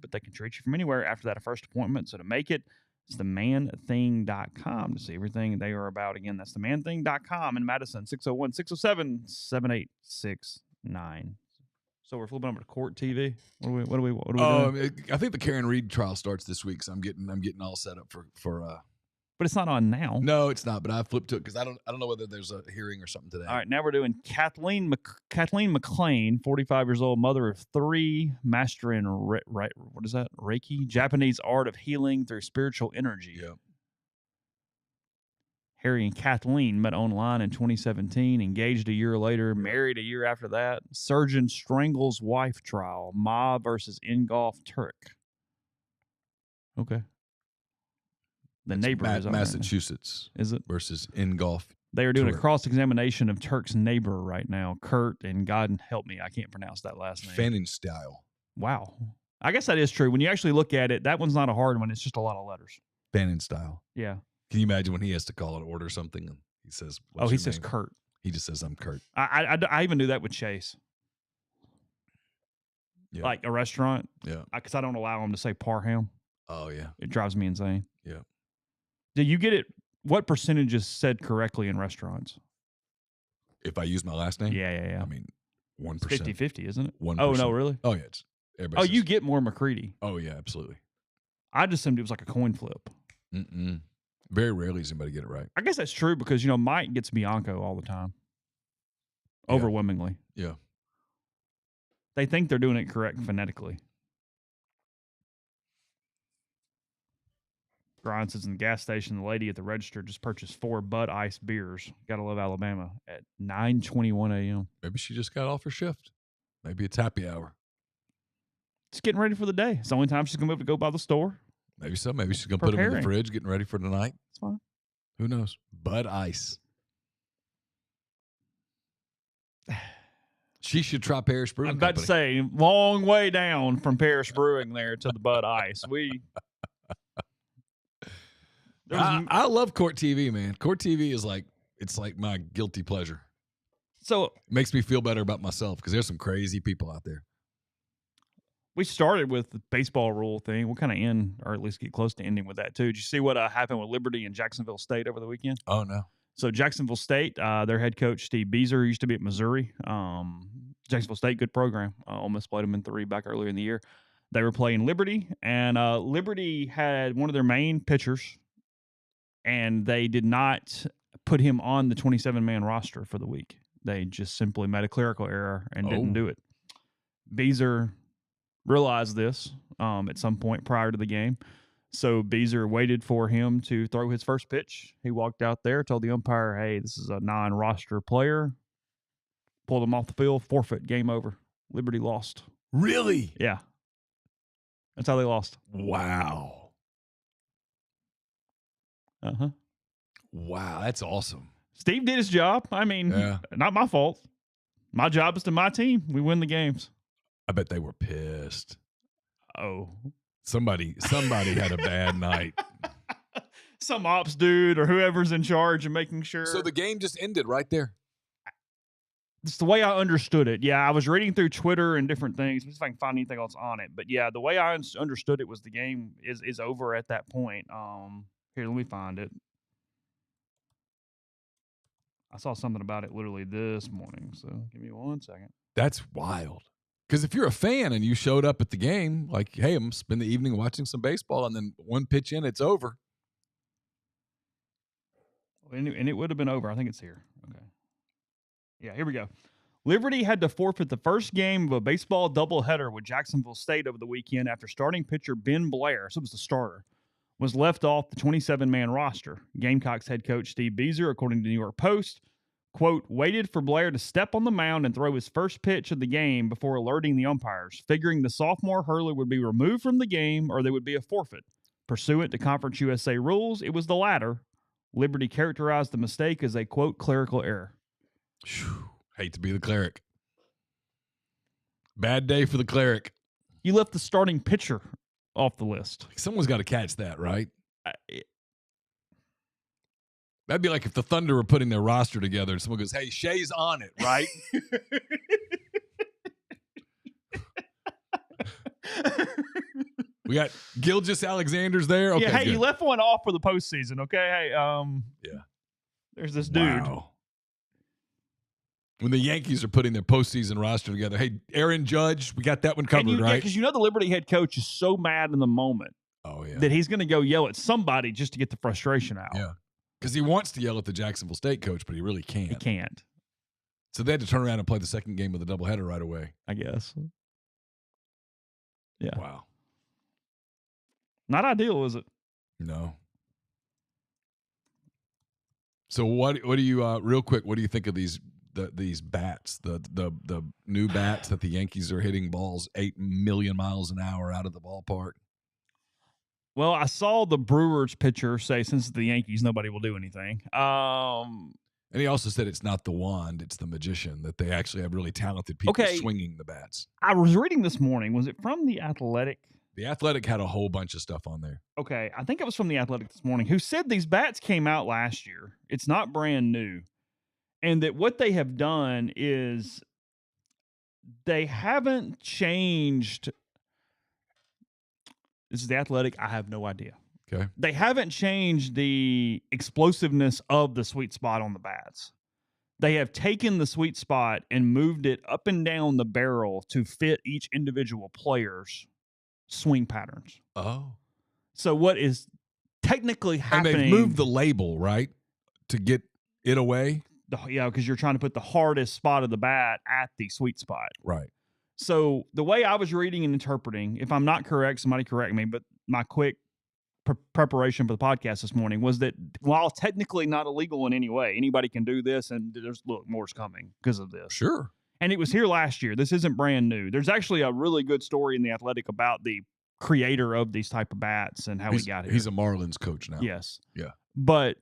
but they can treat you from anywhere after that first appointment. So to make it, it's themanthing.com to see everything they are about. Again, that's themanthing.com in Madison, 601-607-7869. So we're flipping over to Court TV. What do we doing? I think the Karen Reed trial starts this week, so I'm getting all set up for But it's not on now. No, it's not. But I flipped to it because I don't know whether there's a hearing or something today. All right, now we're doing Kathleen McLean, 45 years old, mother of 3, master in what is that? Reiki, Japanese art of healing through spiritual energy. Yeah. Harry and Kathleen met online in 2017, engaged a year later, married a year after that. Surgeon strangles wife trial, Ma versus Ingolf Turk. Okay. The neighbor is on Massachusetts. Is it? Versus Ingolf. They are doing a cross-examination of Turk's neighbor right now, Kurt, and God help me, I can't pronounce that last name. Fanning style. Wow. I guess that is true. When you actually look at it, that one's not a hard one. It's just a lot of letters. Fanning style. Yeah. Can you imagine when he has to call an order something and he says, he says Kurt. He just says, I'm Kurt. I even do that with Chase. Yeah. Like a restaurant. Yeah. Because I don't allow him to say Parham. Oh, yeah. It drives me insane. Yeah. Do you get it? What percentage is said correctly in restaurants? If I use my last name? Yeah. I mean, 1%. 50-50, isn't it? 1%. Oh, no, really? Oh, yeah. You get more McCready. Oh, yeah, absolutely. I just assumed it was like a coin flip. Mm-mm. Very rarely does anybody get it right. I guess that's true because, Mike gets Bianco all the time. Yeah. Overwhelmingly. Yeah. They think they're doing it correct phonetically. Brian says in the gas station, the lady at the register just purchased 4 Bud Ice beers. Gotta love Alabama at 9:21 a.m. Maybe she just got off her shift. Maybe it's happy hour. Just getting ready for the day. It's the only time she's going to be able to go by the store. Maybe so. Maybe she's going to put them in the fridge, getting ready for tonight. It's fine. Who knows? Bud Ice. She should try Parrish Brewing I'm about to say, long way down from Parrish Brewing there to the Bud Ice. I love Court TV, man. Court TV is it's like my guilty pleasure. So it makes me feel better about myself because there's some crazy people out there. We started with the baseball rule thing. We'll kind of end, or at least get close to ending with that too. Did you see what happened with Liberty and Jacksonville State over the weekend? Oh, no. So Jacksonville State, their head coach, Steve Beazer, used to be at Missouri. Jacksonville State, good program. Ole Miss played them in 3 back earlier in the year. They were playing Liberty, and Liberty had one of their main pitchers, and they did not put him on the 27-man roster for the week. They just simply made a clerical error and didn't do it. Beazer realized this at some point prior to the game. So Beazer waited for him to throw his first pitch. He walked out there, told the umpire, hey, this is a non-roster player. Pulled him off the field, forfeit, game over. Liberty lost. Really? Yeah. That's how they lost. Wow. Uh-huh. Wow, that's awesome. Steve did his job. I mean, not my fault. My job is to my team. We win the games. I bet they were pissed. Oh. Somebody had a bad night. Some ops dude or whoever's in charge of making sure. So the game just ended right there. It's the way I understood it. Yeah, I was reading through Twitter and different things. Let's see if I can find anything else on it. But yeah, the way I understood it was the game is over at that point. Here, let me find it. I saw something about it literally this morning. So give me 1 second. That's wild. Because if you're a fan and you showed up at the game, like, hey, I'm spend the evening watching some baseball, and then one pitch in, it's over. And it would have been over. I think it's here. Okay. Yeah, here we go. Liberty had to forfeit the first game of a baseball doubleheader with Jacksonville State over the weekend after starting pitcher Ben Blair, so it was the starter, was left off the 27-man roster. Gamecocks head coach Steve Beazer, according to the New York Post, quote, waited for Blair to step on the mound and throw his first pitch of the game before alerting the umpires, figuring the sophomore hurler would be removed from the game or there would be a forfeit. Pursuant to Conference USA rules, it was the latter. Liberty characterized the mistake as a, quote, clerical error. Whew. Hate to be the cleric. Bad day for the cleric. You left the starting pitcher off the list. Someone's got to catch that, right? That'd be like if the Thunder were putting their roster together and someone goes, hey, Shea's on it, right? We got Gilgeous Alexander's there. Okay, yeah, hey, good. you left one off for the postseason, okay? Hey, yeah. There's this dude. Wow. When the Yankees are putting their postseason roster together, hey, Aaron Judge, we got that one covered, right? Because the Liberty head coach is so mad in the moment. Oh, yeah. that he's going to go yell at somebody just to get the frustration out. Yeah. Because he wants to yell at the Jacksonville State coach, but he really can't. He can't. So they had to turn around and play the second game with a doubleheader right away. I guess. Yeah. Wow. Not ideal, is it? No. So what do you real quick? What do you think of these bats? The new bats that the Yankees are hitting balls 8 million miles an hour out of the ballpark. Well, I saw the Brewers pitcher say, since it's the Yankees, nobody will do anything. And he also said it's not the wand, it's the magician, that they actually have really talented people swinging the bats. I was reading this morning. Was it from The Athletic? The Athletic had a whole bunch of stuff on there. Okay, I think it was from The Athletic this morning, who said these bats came out last year. It's not brand new. And that what they have done is they haven't changed. This is The Athletic. I have no idea. Okay. They haven't changed the explosiveness of the sweet spot on the bats. They have taken the sweet spot and moved it up and down the barrel to fit each individual player's swing patterns. Oh. So what is technically happening... And they've moved the label, right, to get it away? Yeah, because you're trying to put the hardest spot of the bat at the sweet spot. Right. So the way I was reading and interpreting, if I'm not correct, somebody correct me, but my quick preparation for the podcast this morning was that while technically not illegal in any way, anybody can do this, and there's more's coming because of this. Sure. And it was here last year. This isn't brand new. There's actually a really good story in The Athletic about the creator of these type of bats and how he got here. He's a Marlins coach now. Yes. Yeah. But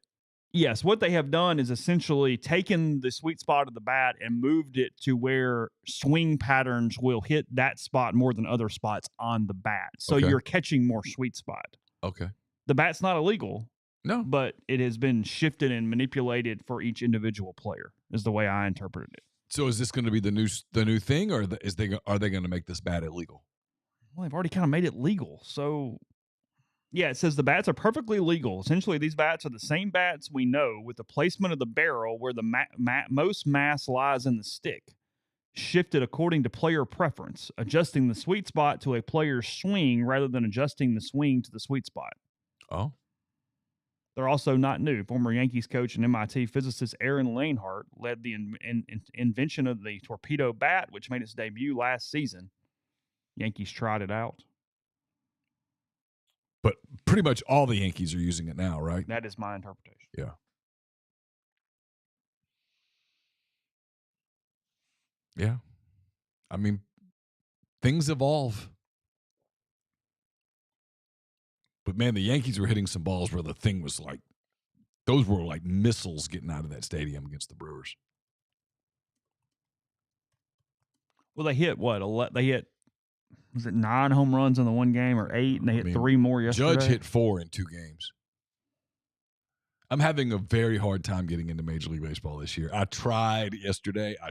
yes, what they have done is essentially taken the sweet spot of the bat and moved it to where swing patterns will hit that spot more than other spots on the bat. So you're catching more sweet spot. Okay. The bat's not illegal. No. But it has been shifted and manipulated for each individual player, is the way I interpreted it. So is this going to be the new thing, or are they going to make this bat illegal? Well, they've already kind of made it legal. So, yeah, it says the bats are perfectly legal. Essentially, these bats are the same bats we know, with the placement of the barrel where the most mass lies in the stick, shifted according to player preference, adjusting the sweet spot to a player's swing rather than adjusting the swing to the sweet spot. Oh. They're also not new. Former Yankees coach and MIT physicist Aaron Lanehart led the invention of the torpedo bat, which made its debut last season. Yankees tried it out. But pretty much all the Yankees are using it now, right? That is my interpretation. Yeah. Yeah. I mean, things evolve. But, man, the Yankees were hitting some balls where the thing was like, those were like missiles getting out of that stadium against the Brewers. Well, they hit what? They hit, was it 9 home runs in the one game or 8? And they hit 3 more yesterday? Judge hit 4 in 2 games. I'm having a very hard time getting into Major League Baseball this year. I tried yesterday. I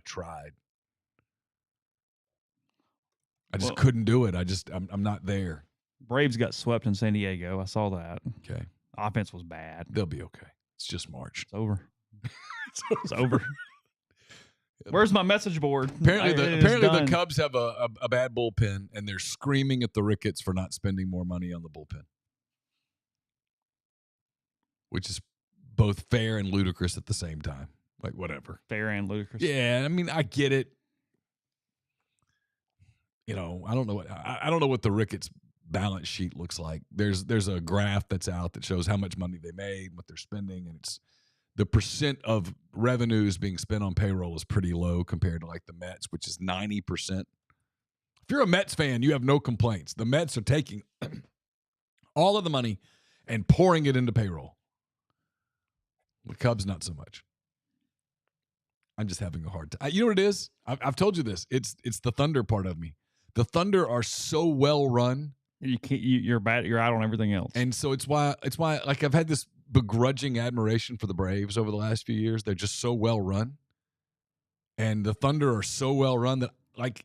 just couldn't do it. I'm not there. Braves got swept in San Diego. I saw that. Okay. Offense was bad. They'll be okay. It's just March. It's over. It's over. Where's my message board? Apparently the Cubs have a bad bullpen, and they're screaming at the Ricketts for not spending more money on the bullpen, which is both fair and ludicrous at the same time. Like, whatever. Fair and ludicrous. Yeah, I mean, I get it. You know, I don't know what the Ricketts balance sheet looks like. There's a graph that's out that shows how much money they made, what they're spending, and it's the percent of revenues being spent on payroll is pretty low compared to like the Mets, which is 90%. If you're a Mets fan, you have no complaints. The Mets are taking all of the money and pouring it into payroll. The Cubs, not so much. I'm just having a hard time. You know what it is? I've told you this. It's the Thunder part of me. The Thunder are so well run. You can't. You're out on everything else. And so it's why like I've had this begrudging admiration for the Braves over the last few years. They're just so well run, and the Thunder are so well run that like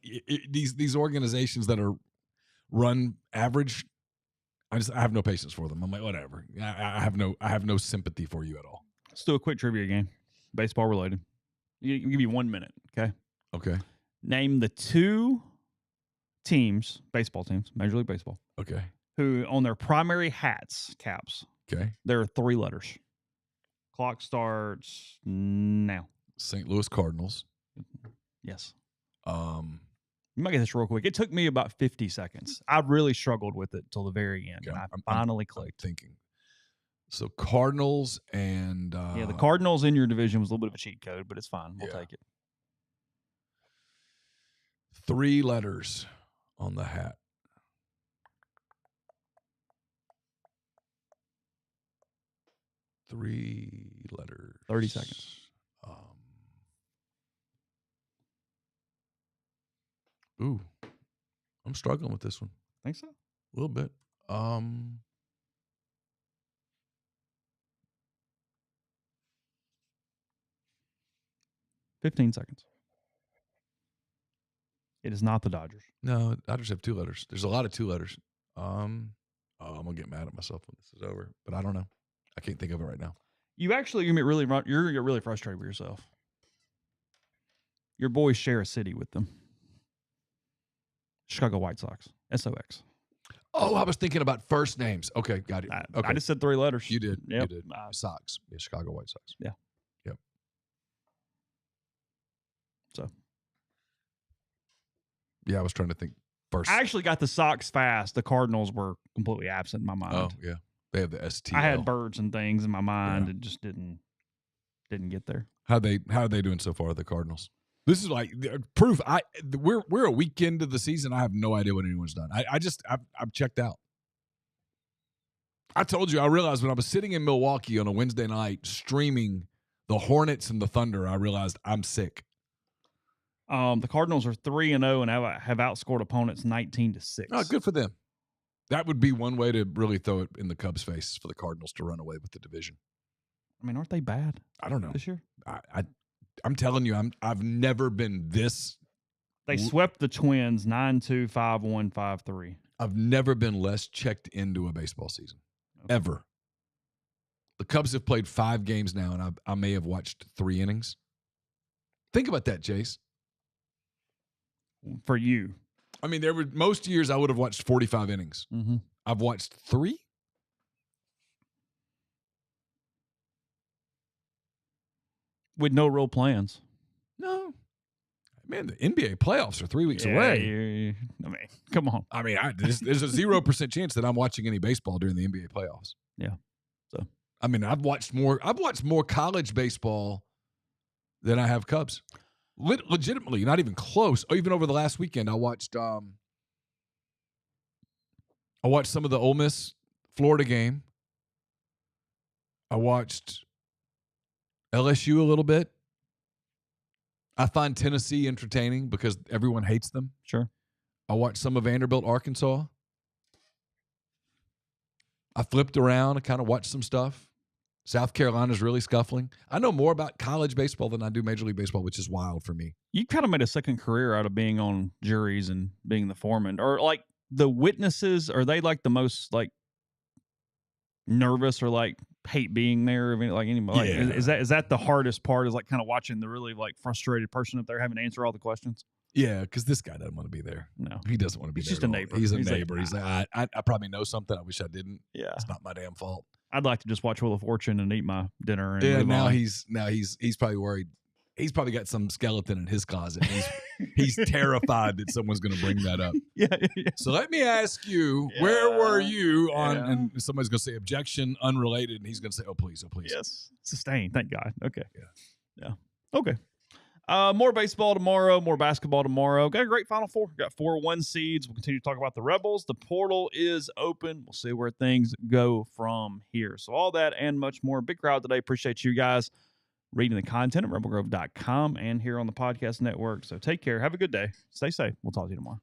these organizations that are run average, I have no patience for them. I'm like, whatever. I have no sympathy for you at all. Let's do a quick trivia game, baseball related. I'll give you 1 minute. Okay. Okay. Name the 2 teams, baseball teams, Major League Baseball, okay, who on their primary hats, caps, Okay. there are 3 letters. Clock starts now. St. Louis Cardinals. Yes. You might get this real quick. It took me about 50 seconds. I really struggled with it till the very end, and I finally clicked. I'm thinking. So Cardinals and the Cardinals in your division was a little bit of a cheat code, but it's fine. We'll take it. 3 letters on the hat. Three letters. 30 seconds. I'm struggling with this one. Think so? A little bit. 15 seconds. It is not the Dodgers. No, Dodgers have 2 letters. There's a lot of 2 letters. I'm gonna get mad at myself when this is over, but I don't know. I can't think of it right now. You actually you're gonna get really frustrated with yourself. Your boys share a city with them. Chicago White Sox. SOX. Oh, I was thinking about first names. Okay, got it. Okay. I just said 3 letters. You did. Yep. You did. Sox. Yeah, Chicago White Sox. Yeah. Yep. So. Yeah, I was trying to think first. I actually got the Sox fast. The Cardinals were completely absent in my mind. Oh, yeah. They have the STL. I had birds and things in my mind and just didn't get there. How are they doing so far, the Cardinals? This is like proof. We're a week into the season. I have no idea what anyone's done. I've checked out. I told you, I realized when I was sitting in Milwaukee on a Wednesday night streaming the Hornets and the Thunder, I realized I'm sick. The Cardinals are 3-0 and have outscored opponents 19-6. Oh, good for them. That would be one way to really throw it in the Cubs' face for the Cardinals to run away with the division. I mean, aren't they bad? I don't know this year. I'm telling you, I've never been this. They swept the Twins 9-2, 5-1, 5-3. I've never been less checked into a baseball season, ever. The Cubs have played 5 games now, and I may have watched 3 innings. Think about that, Chase. For you, I mean, there were most years I would have watched 45 innings. Mm-hmm. I've watched 3. With no real plans. No. Man, the NBA playoffs are 3 weeks away. I mean, come on. I mean, there's a 0% chance that I'm watching any baseball during the NBA playoffs. Yeah. So, I mean, I've watched more college baseball than I have Cubs. Legitimately, not even close. Even over the last weekend, I watched some of the Ole Miss Florida game. I watched LSU a little bit. I find Tennessee entertaining because everyone hates them. Sure. I watched some of Vanderbilt, Arkansas. I flipped around and kind of watched some stuff. South Carolina's really scuffling. I know more about college baseball than I do Major League Baseball, which is wild for me. You kind of made a second career out of being on juries and being the foreman. Or like the witnesses, are they like the most like nervous or like hate being there? Like anybody? Yeah. Is that the hardest part? Is like kind of watching the really like frustrated person up there having to answer all the questions? Yeah, because this guy doesn't want to be there. No, he doesn't want to be He's there. just a neighbor. He's a neighbor. He's like, I probably know something. I wish I didn't. Yeah, it's not my damn fault. I'd like to just watch Wheel of Fortune and eat my dinner. And yeah, now he's probably worried. He's probably got some skeleton in his closet. He's terrified that someone's going to bring that up. Yeah. So let me ask you, where were you on? Yeah. And somebody's going to say objection, unrelated, and he's going to say, "Oh please, oh please." Yes, sustained. Thank God. Okay. Yeah. Okay. More baseball tomorrow, more basketball tomorrow. Got a great Final Four. Got 4 1 seeds. We'll continue to talk about the Rebels. The portal is open. We'll see where things go from here. So all that and much more. Big crowd today. Appreciate you guys reading the content at rebelgrove.com and here on the podcast network. So take care. Have a good day. Stay safe. We'll talk to you tomorrow.